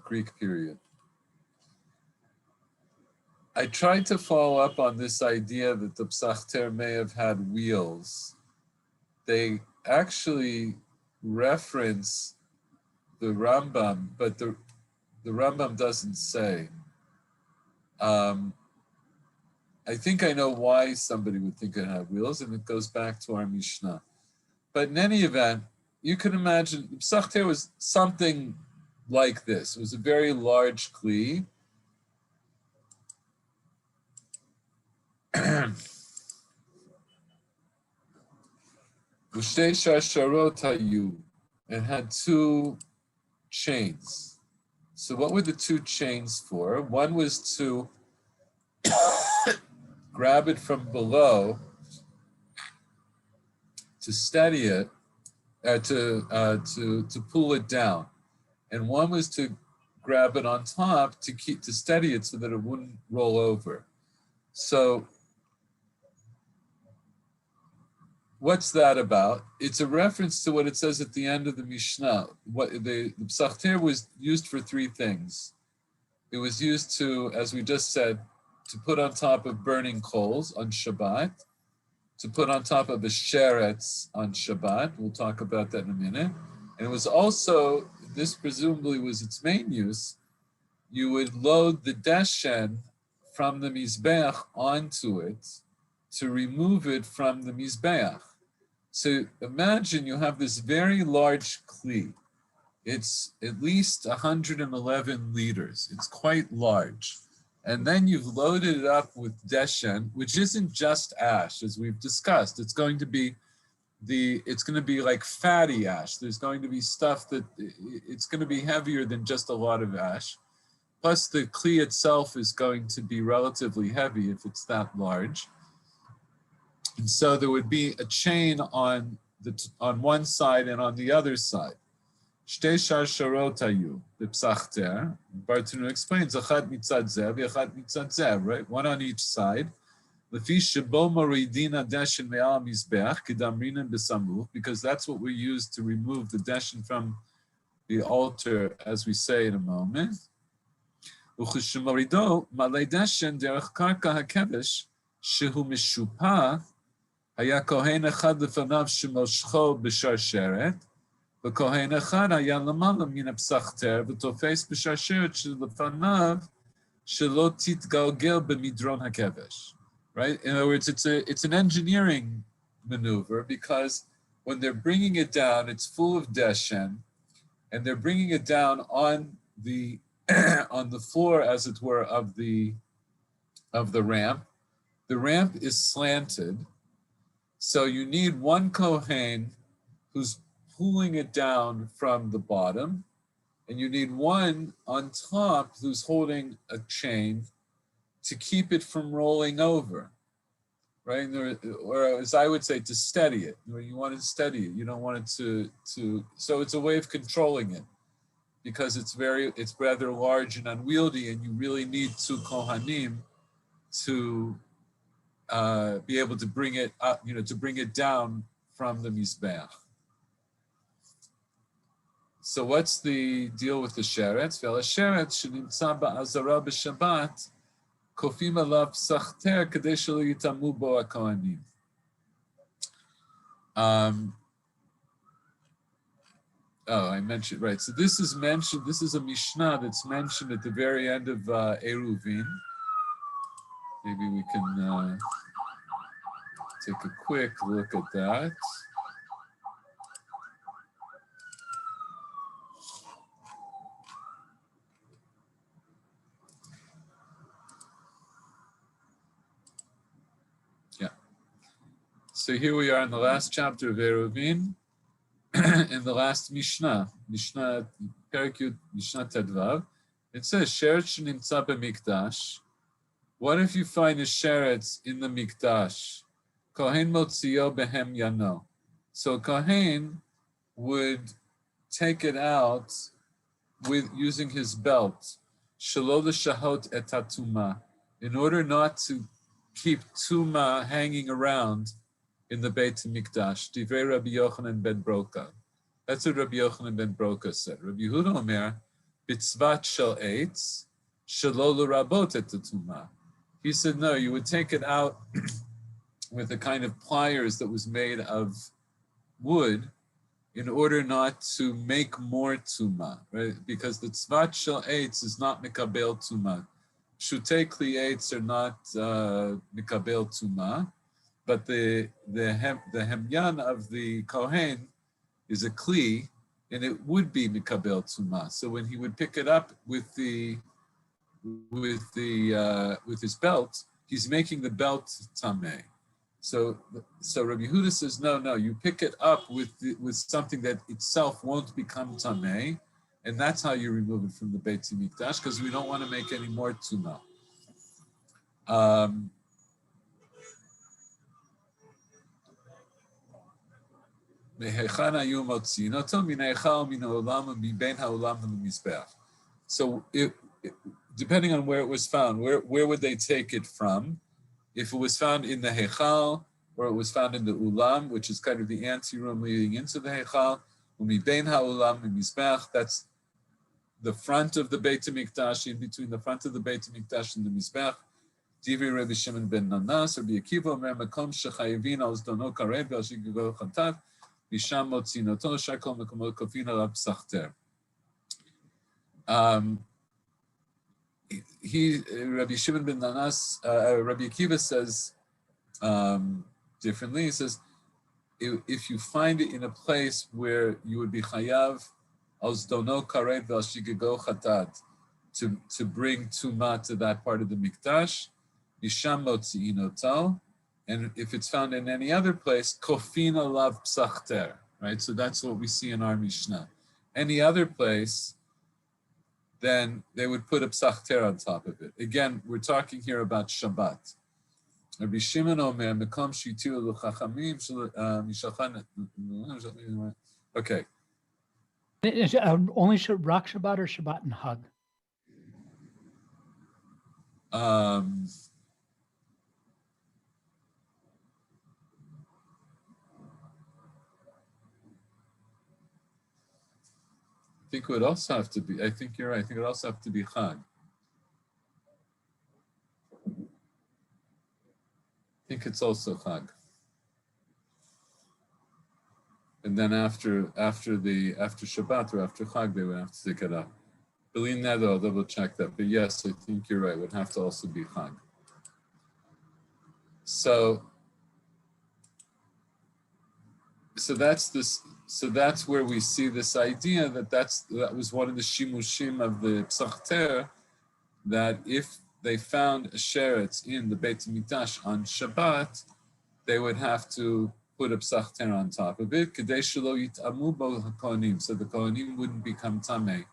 Greek period. I tried to follow up on this idea that the psachter may have had wheels. They actually reference the Rambam, but the Rambam doesn't say. I think I know why somebody would think it had wheels, and it goes back to our Mishnah. But in any event, you can imagine psachter was something like this. It was a very large kli. It had 2 chains. So what were the 2 chains for? One was to grab it from below to steady it, to pull it down, and one was to grab it on top to steady it so that it wouldn't roll over. So what's that about? It's a reference to what it says at the end of the Mishnah. What the Psachter was used for three things. It was used to, as we just said, to put on top of burning coals on Shabbat, to put on top of the sheretz on Shabbat. We'll talk about that in a minute. And it was also, this presumably was its main use, you would load the deshen from the Mizbeach onto it to remove it from the Mizbeach. So imagine you have this very large kli. It's at least 111 liters. It's quite large. And then you've loaded it up with deshen, which isn't just ash, as we've discussed. It's going to be like fatty ash. There's going to be stuff that, it's going to be heavier than just a lot of ash. Plus the kli itself is going to be relatively heavy if it's that large. And so there would be a chain on one side and on the other side. Shtei sharsharot hayu b'psachter. Bartenu explains achad mitzad zeh v'achad mitzad zeh, right? One on each side. Lefi shebo moridina deshen me'al mizbeach kedamrinan b'samuch, because that's what we use to remove the deshen from the altar, as we say in a moment. Uchishmorido malei deshen derech karka hakevesh shehu mishupah haya kohen echad lefanav shemoshcho b'sharsheret. וכהן אחד היה למעלה מן הפסחתר ותופס בשרשרת שלפניו שלא תתגלגל במדרון הכבש. Right? In other words, it's an engineering maneuver, because when they're bringing it down, it's full of deshen, and they're bringing it down on the on the floor, as it were, of the ramp. The ramp is slanted, so you need one kohen who's pulling it down from the bottom, and you need one on top who's holding a chain to keep it from rolling over, right? Or as I would say, to steady it. You want to steady it. You don't want it to. So it's a way of controlling it, because it's rather large and unwieldy, and you really need two kohanim to be able to bring it up, to bring it down from the mizbeach. So what's the deal with the sheretz? Vel sheretz shenimtza ba'azara b'Shabbat kofim alav psachter kadei shelo yitamu bo hakohanim. I mentioned, right. So this is mentioned. This is a Mishnah that's mentioned at the very end of Eruvin. Maybe we can take a quick look at that. So here we are in the last chapter of Eruvin, in the last Mishnah, Perikut Mishnah Tedvav. It says, Sheretz shenimtza b'mikdash. What if you find a sheretz in the mikdash? Kohen motzio behem yano. So Kohen would take it out with using his belt, shelo l'shahot et hatuma, in order not to keep tuma hanging around in the Beit Mikdash. Divrei Rabbi Yochanan ben Broka. That's what Rabbi Yochanan ben Broka said. Rabbi Yehuda Omer, bitzvat shel eitz, shelo l'rabot et hatuma. He said, no, you would take it out with a kind of pliers that was made of wood in order not to make more tuma, right? Because the tzvat shel eitz is not mikabel tuma. Shutei kli eitz are not mikabel tuma, but the hemyan of the kohen is a kli, and it would be mikabel tuma. So when he would pick it up with his belt, he's making the belt tameh. So Rabbi Yehuda says, no, you pick it up with something that itself won't become tameh, and that's how you remove it from the Beit Mikdash, because we don't want to make any more tuma. מהיכן היו מוציאים אותו? מן ההיכל, מן העולם, ומבין העולם למזבח. So, depending on where it was found, where would they take it from? If it was found in the Heichal, or it was found in the Ulam, which is kind of the anteroom leading into the Heichal, umibein ha'ulam mizbech, that's the front of the Beit HaMikdash, in between the front of the Beit HaMikdash and the Mizbech. Divrei Rabbi Shimon ben Nanas, Rabbi Akiva omer makom shechayivin al zdono karev ve'al shigigol chatav, misham motzinoto shakol mekomot kofin alav psachter. Rabbi Shimon ben Nanas, Rabbi Akiva says differently. He says, if you find it in a place where you would be chayav als dono karev vel shigago chatat to bring tuma to that part of the mikdash, misham motzi'in oto, and if it's found in any other place, kofin alav psachter, right? So that's what we see in our Mishnah. Any other place, then they would put a psachter on top of it. Again, we're talking here about Shabbat. Rabbi Shimon omer, mekom shitiru l'chachamim mishachan. Okay. Only Rock Shabbat or Shabbat and Hug? I think it would also have to be, I think you're right, I think it would also have to be Chag. I think it's also Chag. And then after Shabbat or after Chag, they would have to take it up. Believe that, I'll double check that. But yes, I think you're right, it would have to also be Chag. So that's this. So that's where we see this idea that was one of the shimushim of the psachter, that if they found a sheretz in the Beit HaMikdash on Shabbat, they would have to put a psachter on top of it, kedei shelo yitamu bo hakohanim, so the kohanim wouldn't become tamei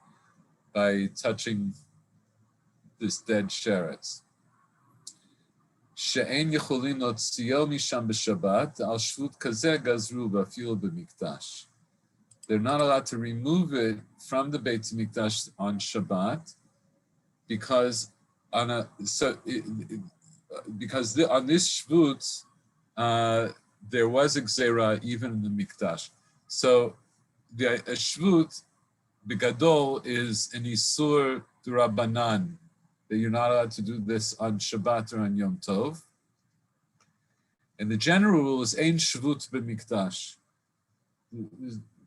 by touching this dead sheretz. She'en yecholin lotziyo misham b'Shabbat, al shvut kazeh gazru b'afil b'mikdash. They're not allowed to remove it from the Beit HaMikdash on Shabbat because on this shvut there was a gzeira even in the Mikdash. So the shvut begadol is an isur d'Rabbanan, that you're not allowed to do this on Shabbat or on Yom Tov. And the general rule is ein shvut b'mikdash.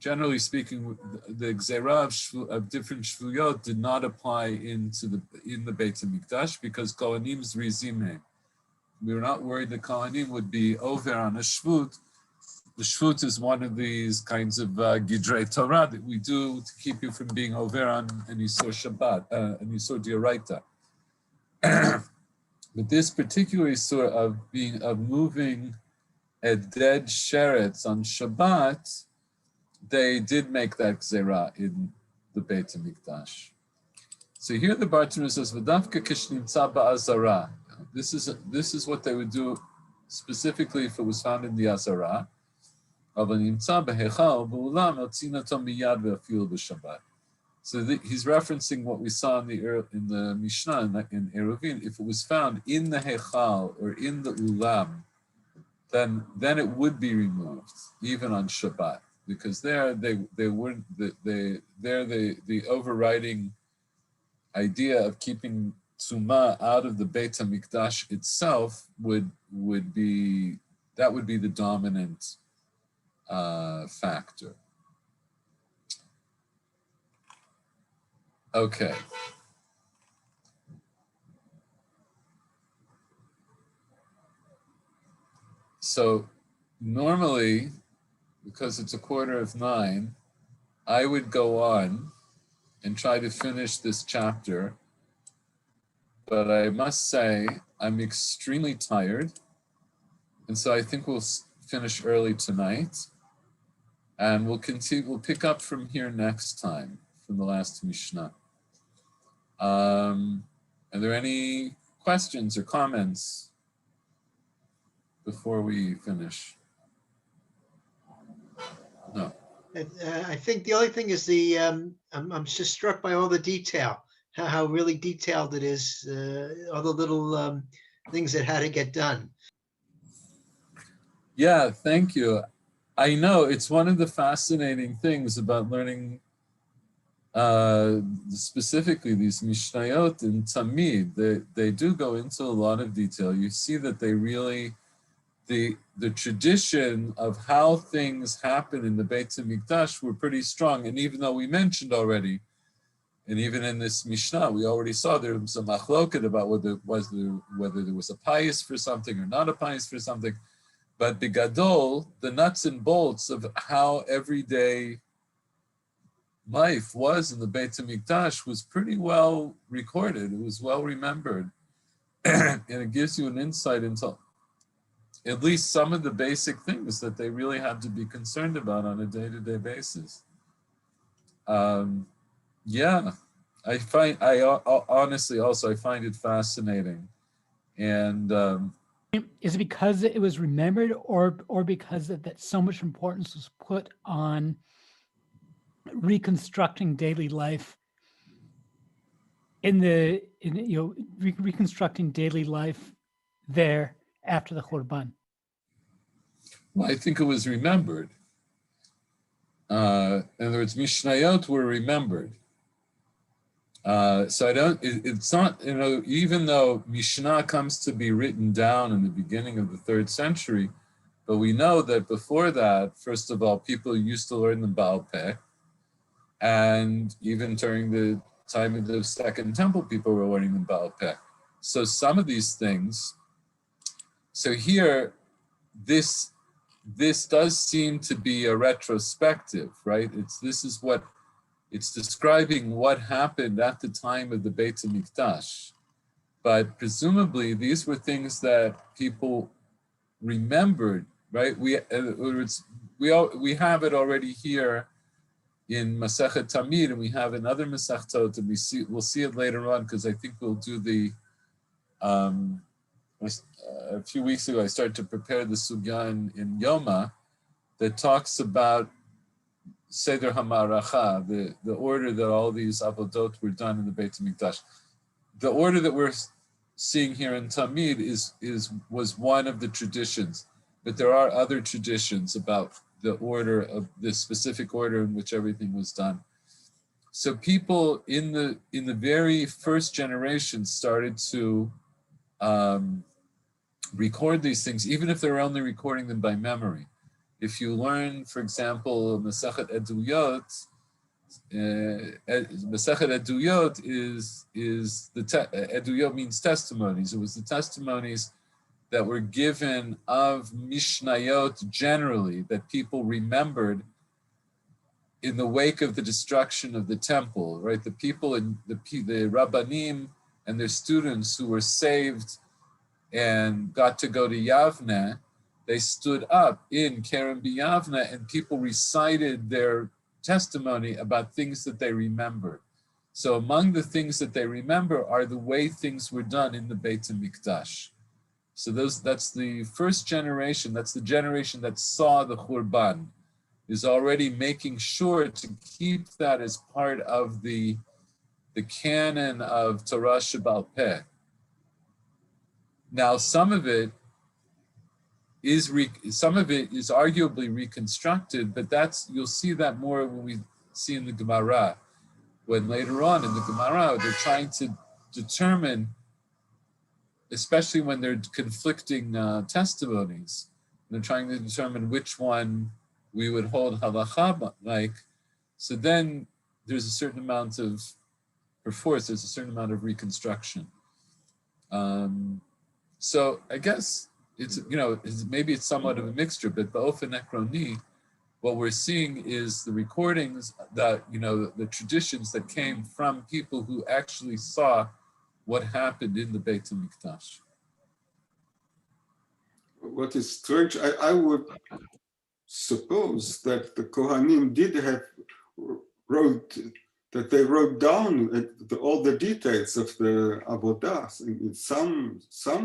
Generally speaking, the gzeira of different shvuyot did not apply in the Beit HaMikdash because Kohanim's rizimeh. We were not worried that Kohanim would be over on a shvut. The shvut is one of these kinds of gidrei Torah that we do to keep you from being over on an Isur Shabbat, an Isur D'Oraita. But this particular Isur of moving a dead sheretz on Shabbat, they did make that gzera in the Beit HaMikdash. So here the Bartanura says, "V'davka kishnimtza ba'azara." This is what they would do specifically if it was found in the azara. Aval nimtza b'heichal b'ulam otzinato miyad ve'afil b'Shabbat. So he's referencing what we saw in the Mishnah in Eruvin. If it was found in the heichal or in the ulam, then it would be removed even on Shabbat. Because there they weren't the overriding idea of keeping tzuma out of the Beit HaMikdash itself would be the dominant factor. Okay. So normally, because it's 9:15, I would go on and try to finish this chapter, but I must say I'm extremely tired, and so I think we'll finish early tonight, and we'll pick up from here next time, from the last Mishnah. Are there any questions or comments before we finish? No. I think the only thing is I'm just struck by all the detail, how really detailed it is, all the little things that had to get done. Yeah, thank you. I know it's one of the fascinating things about learning specifically these Mishnayot and Tamid. They do go into a lot of detail. You see that they really, the tradition of how things happen in the Beit HaMikdash were pretty strong. And even though we mentioned already, and even in this Mishnah, we already saw there was a machloket about whether there was a pious for something or not a pious for something. But Bigadol, the nuts and bolts of how everyday life was in the Beit HaMikdash was pretty well recorded. It was well remembered. And it gives you an insight into at least some of the basic things that they really had to be concerned about on a day-to-day basis. Yeah, I honestly also, I find it fascinating. And is it because it was remembered, or because that so much importance was put on reconstructing daily life reconstructing daily life there after the Churban? well, I think it was remembered. In other words, Mishnayot were remembered. So it's not, even though Mishnah comes to be written down in the beginning of the 3rd century, but we know that before that, first of all, people used to learn the Baal Peh, and even during the time of the Second Temple, people were learning the Baal Peh. So some of these things, so here, this does seem to be a retrospective, right? It's describing what happened at the time of the Beit HaMikdash. But presumably, these were things that people remembered, right? We have it already here in Masechet Tamid, and we have in other Masechtot, and we'll see it later on, because I think we'll do the, a few weeks ago, I started to prepare the sugya in Yoma that talks about Seder HaMaracha, the order that all these avodot were done in the Beit HaMikdash. The order that we're seeing here in Tamid was one of the traditions, but there are other traditions about the order of the specific order in which everything was done. So people in the very first generation started to record these things, even if they're only recording them by memory. If you learn, for example, Masechet Eduyot, Masechet Eduyot is the Eduyot means testimonies. It was the testimonies that were given of Mishnayot generally that people remembered in the wake of the destruction of the temple, right? The people in the Rabbanim and their students who were saved and got to go to Yavne, they stood up in Kerem B'Yavne and people recited their testimony about things that they remembered. So among the things that they remember are the way things were done in the Beit HaMikdash. So that's the first generation, that's the generation that saw the Churban, is already making sure to keep that as part of the canon of Torah Sheba'al Peh. Now, some of it is arguably reconstructed, but you'll see that more when we see in the Gemara. When later on in the Gemara, they're trying to determine, especially when they're conflicting testimonies, they're trying to determine which one we would hold halacha like. So then there's a certain amount of, there's a certain amount of reconstruction. So I guess maybe it's somewhat of a mixture, but ba'ofen ekroni, what we're seeing is the recordings that, the traditions that came from people who actually saw what happened in the Beit HaMikdash. What is strange, I would suppose that the Kohanim did have wrote that they wrote down all the details of the avodah in some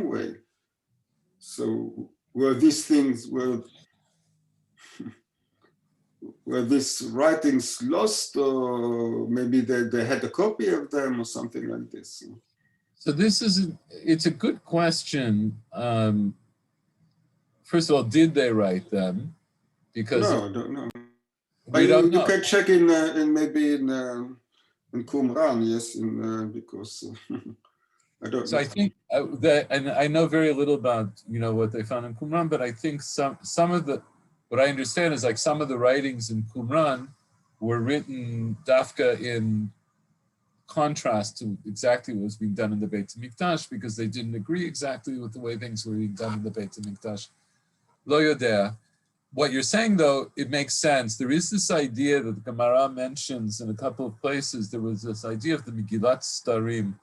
way. So were these things, were these writings lost, or maybe they had a copy of them or something like this? So it's a good question. First of all, did they write them? Because No, I don't know. we don't know. You can check in maybe in Qumran, yes, because I don't So know. I think and I know very little about what they found in Qumran, but I think some of what I understand is like some of the writings in Qumran were written dafka in contrast to exactly what was being done in the Beit HaMikdash, because they didn't agree exactly with the way things were being done in the Beit HaMikdash. Lo yodea. What you're saying, though, it makes sense. There is this idea that the Gemara mentions in a couple of places. There was this idea of the Megillat Starim.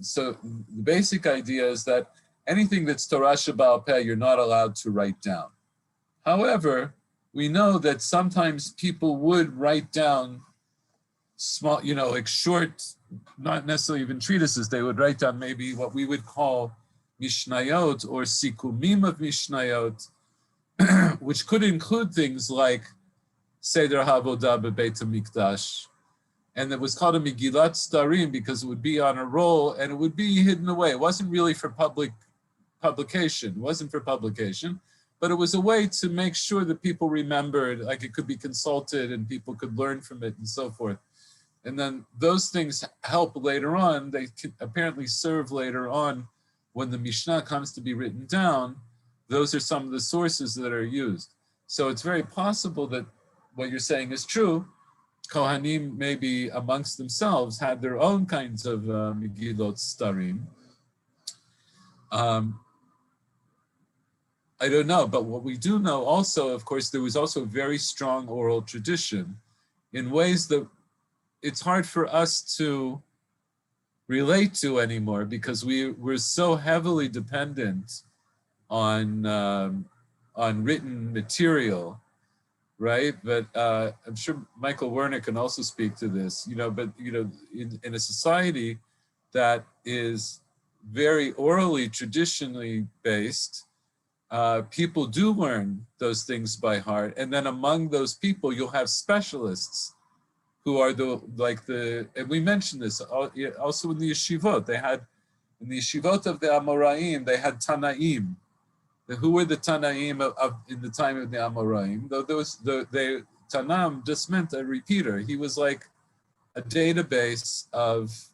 So the basic idea is that anything that's Torah Sheba'al Peh, you're not allowed to write down. However, we know that sometimes people would write down small, like short, not necessarily even treatises. They would write down maybe what we would call Mishnayot or Sikumim of Mishnayot, which could include things like Seder HaAvodah B'Beit HaMikdash. And it was called a Megillat Starim because it would be on a roll and it would be hidden away. It wasn't really for publication. It wasn't for publication, but it was a way to make sure that people remembered, like it could be consulted and people could learn from it and so forth. And then those things help later on. They can apparently serve later on when the Mishnah comes to be written down. Those are some of the sources that are used. So it's very possible that what you're saying is true. Kohanim maybe amongst themselves had their own kinds of Megillot Starim. I don't know, but what we do know also, of course, there was also a very strong oral tradition in ways that it's hard for us to relate to anymore because we're so heavily dependent on written material, right? But I'm sure Michael Werner can also speak to this, but in a society that is very orally, traditionally based, people do learn those things by heart. And then among those people, you'll have specialists who are and we mentioned this also in the yeshivot. In the yeshivot of the Amoraim, they had Tanaim. Who were the Tanaim in the time of the Amoraim? Though Tanam just meant a repeater. He was like a database of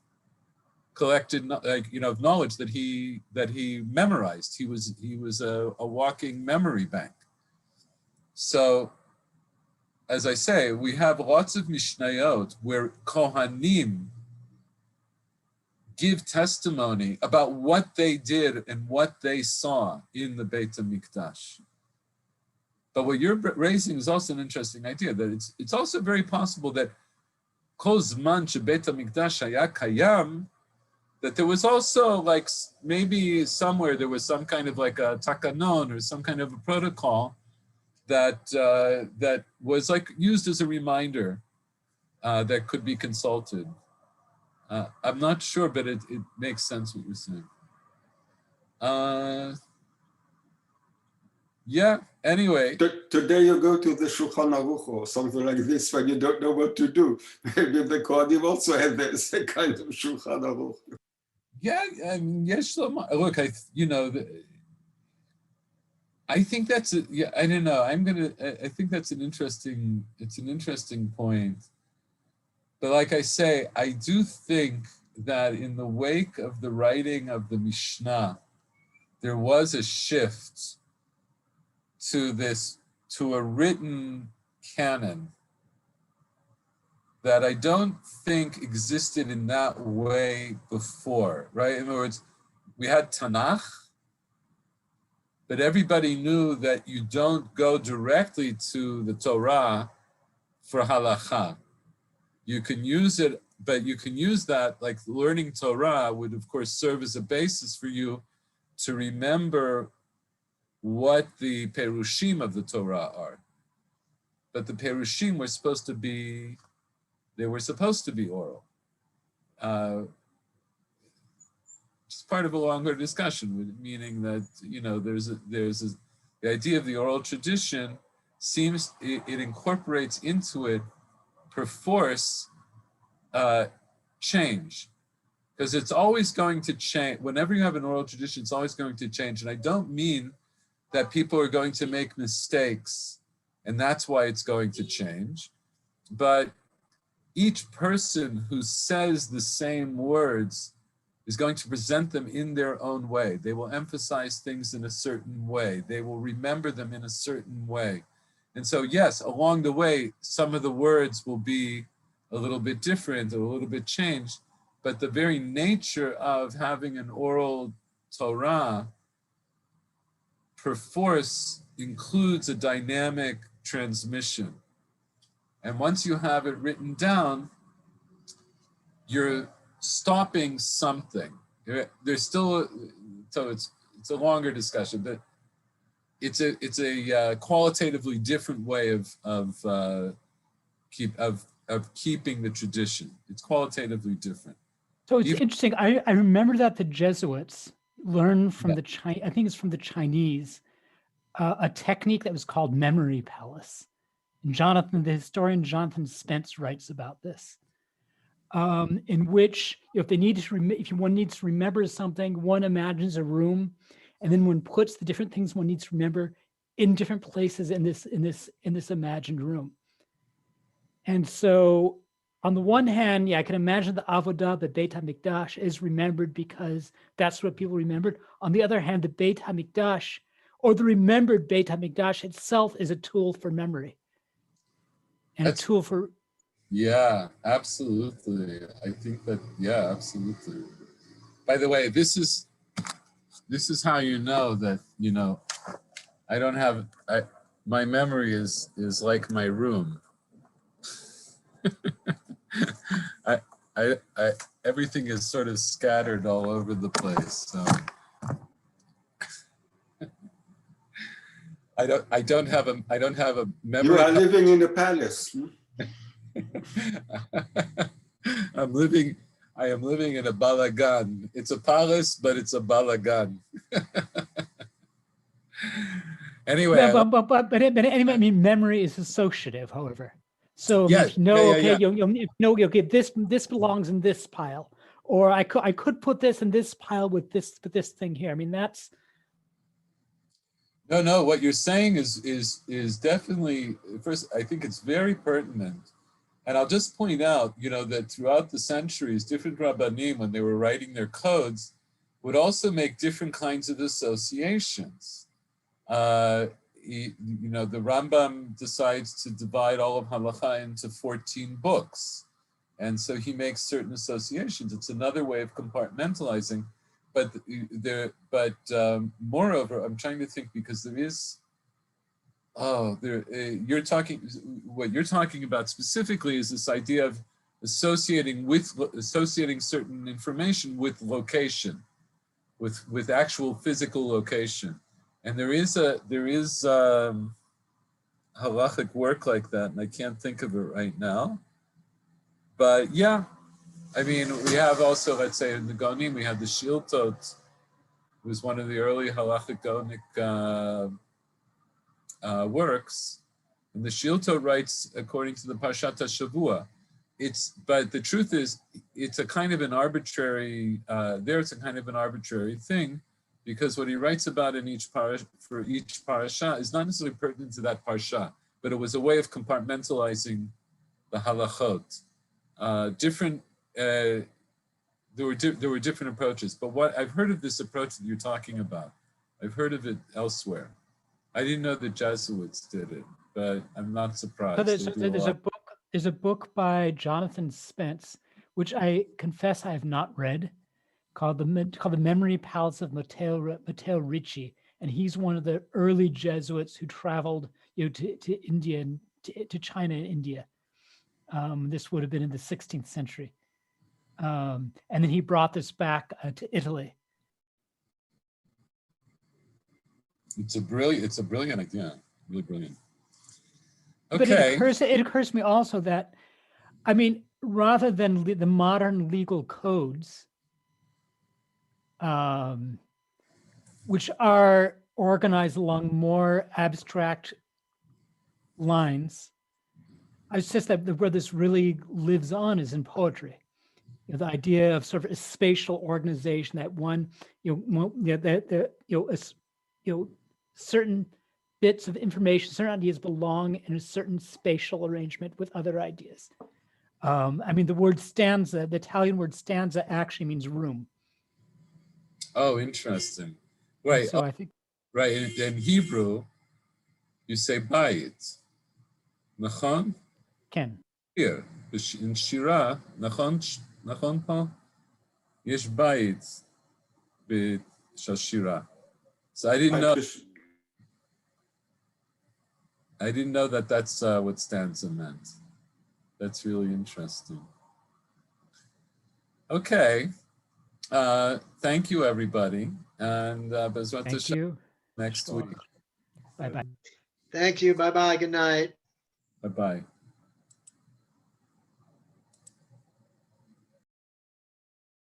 collected, of knowledge that he memorized. He was a walking memory bank. So, as I say, we have lots of Mishnayot where Kohanim give testimony about what they did and what they saw in the Beit HaMikdash. But what you're raising is also an interesting idea, that it's also very possible that Kol Zman Shebeit HaMikdash Haya Kayam, that there was also like maybe somewhere there was some kind of like a takanon or some kind of a protocol that was like used as a reminder that could be consulted. I'm not sure, but it makes sense what you're saying. Yeah, anyway. Today you go to the Shulchan Aruch or something like this when you don't know what to do. Maybe the Kohanim also had this kind of Shulchan Aruch. Yeah, I mean, yes, look, I think that's I don't know. I think that's an interesting point. But like I say, I do think that in the wake of the writing of the Mishnah, there was a shift to a written canon that I don't think existed in that way before, right? In other words, we had Tanakh, but everybody knew that you don't go directly to the Torah for halacha. You can use it, but you can use that, like learning Torah would of course serve as a basis for you to remember what the perushim of the Torah are. But the perushim were supposed to be they were supposed to be oral. It's part of a longer discussion, meaning that, you know, the idea of the oral tradition seems, it incorporates into it perforce change, because it's always going to change. Whenever you have an oral tradition, it's always going to change. And I don't mean that people are going to make mistakes and that's why it's going to change, but each person who says the same words is going to present them in their own way. They will emphasize things in a certain way. They will remember them in a certain way. And so, yes, along the way, some of the words will be a little bit different or a little bit changed, but the very nature of having an oral Torah perforce includes a dynamic transmission. And once you have it written down, you're stopping something. There's still, so it's a longer discussion, but it's a qualitatively different way of keeping the tradition. It's qualitatively different. So it's interesting. I remember that the Jesuits learned from the I think it's from the Chinese, a technique that was called memory palace. And the historian Jonathan Spence writes about this, in which if one needs to remember something, one imagines a room, and then one puts the different things one needs to remember in different places in this imagined room. And so, on the one hand, yeah, I can imagine the Avodah, the Beit HaMikdash, is remembered because that's what people remembered. On the other hand, the Beit HaMikdash, or the remembered Beit HaMikdash itself, is a tool for memory. And a tool for... Yeah, absolutely. I think that, yeah, absolutely. By the way, this is how you know that, you know, I don't have, my memory is like my room. Everything is sort of scattered all over the place. So I don't have a memory. You are living in a palace. I am living in a balagan. It's a palace, but it's a balagan. Anyway. But anyway, I mean, memory is associative, however. So yes, if you know, yeah. you know, okay, this belongs in this pile, or I could put this in this pile with this thing here. I mean, that's... No, what you're saying is definitely, first, I think it's very pertinent. And I'll just point out, you know, that throughout the centuries, different Rabbanim, when they were writing their codes, would also make different kinds of associations. You know, the Rambam decides to divide all of Halakha into 14 books. And so he makes certain associations. It's another way of compartmentalizing. But moreover, I'm trying to think, because there is, what you're talking about specifically is this idea of associating certain information with location, with actual physical location. And there is halachic work like that, and I can't think of it right now. But yeah, I mean, we have also, let's say in the Gaonim, we have the Shiltot, who was one of the early halachic Gaonic works. And the Shiltot writes according to the Parshat HaShavua. But the truth is, it's a kind of an arbitrary, it's a kind of an arbitrary thing, because what he writes about in for each parasha is not necessarily pertinent to that parsha, but it was a way of compartmentalizing the halachot. There were different approaches, but what I've heard of this approach that you're talking about, I've heard of it elsewhere. I didn't know the Jesuits did it, but I'm not surprised. So there's a book by Jonathan Spence, which I confess I have not read, called the Memory Palace of Matteo Ricci, and he's one of the early Jesuits who traveled, you know, to India and to China and India. This would have been in the 16th century, and then he brought this back to Italy. It's a brilliant idea, really brilliant. But Okay. it occurs to me also that I mean, rather than the modern legal codes, which are organized along more abstract lines, I suggest that where this really lives on is in poetry. You know, the idea of sort of a spatial organization that certain bits of information, certain ideas belong in a certain spatial arrangement with other ideas. I mean, the word stanza, the Italian word stanza actually means room. Oh, interesting. Right. So I think, Right. In Hebrew, you say bayit. Nachon? Ken, Here. In Shira, nachon pa? Yesh bayit b'shashira. So I didn't know that that's what stanza meant. That's really interesting. Okay. Thank you, everybody. And Bezrat thank Hashem you. next week. Bye-bye. Thank you. Bye-bye. Good night. Bye-bye.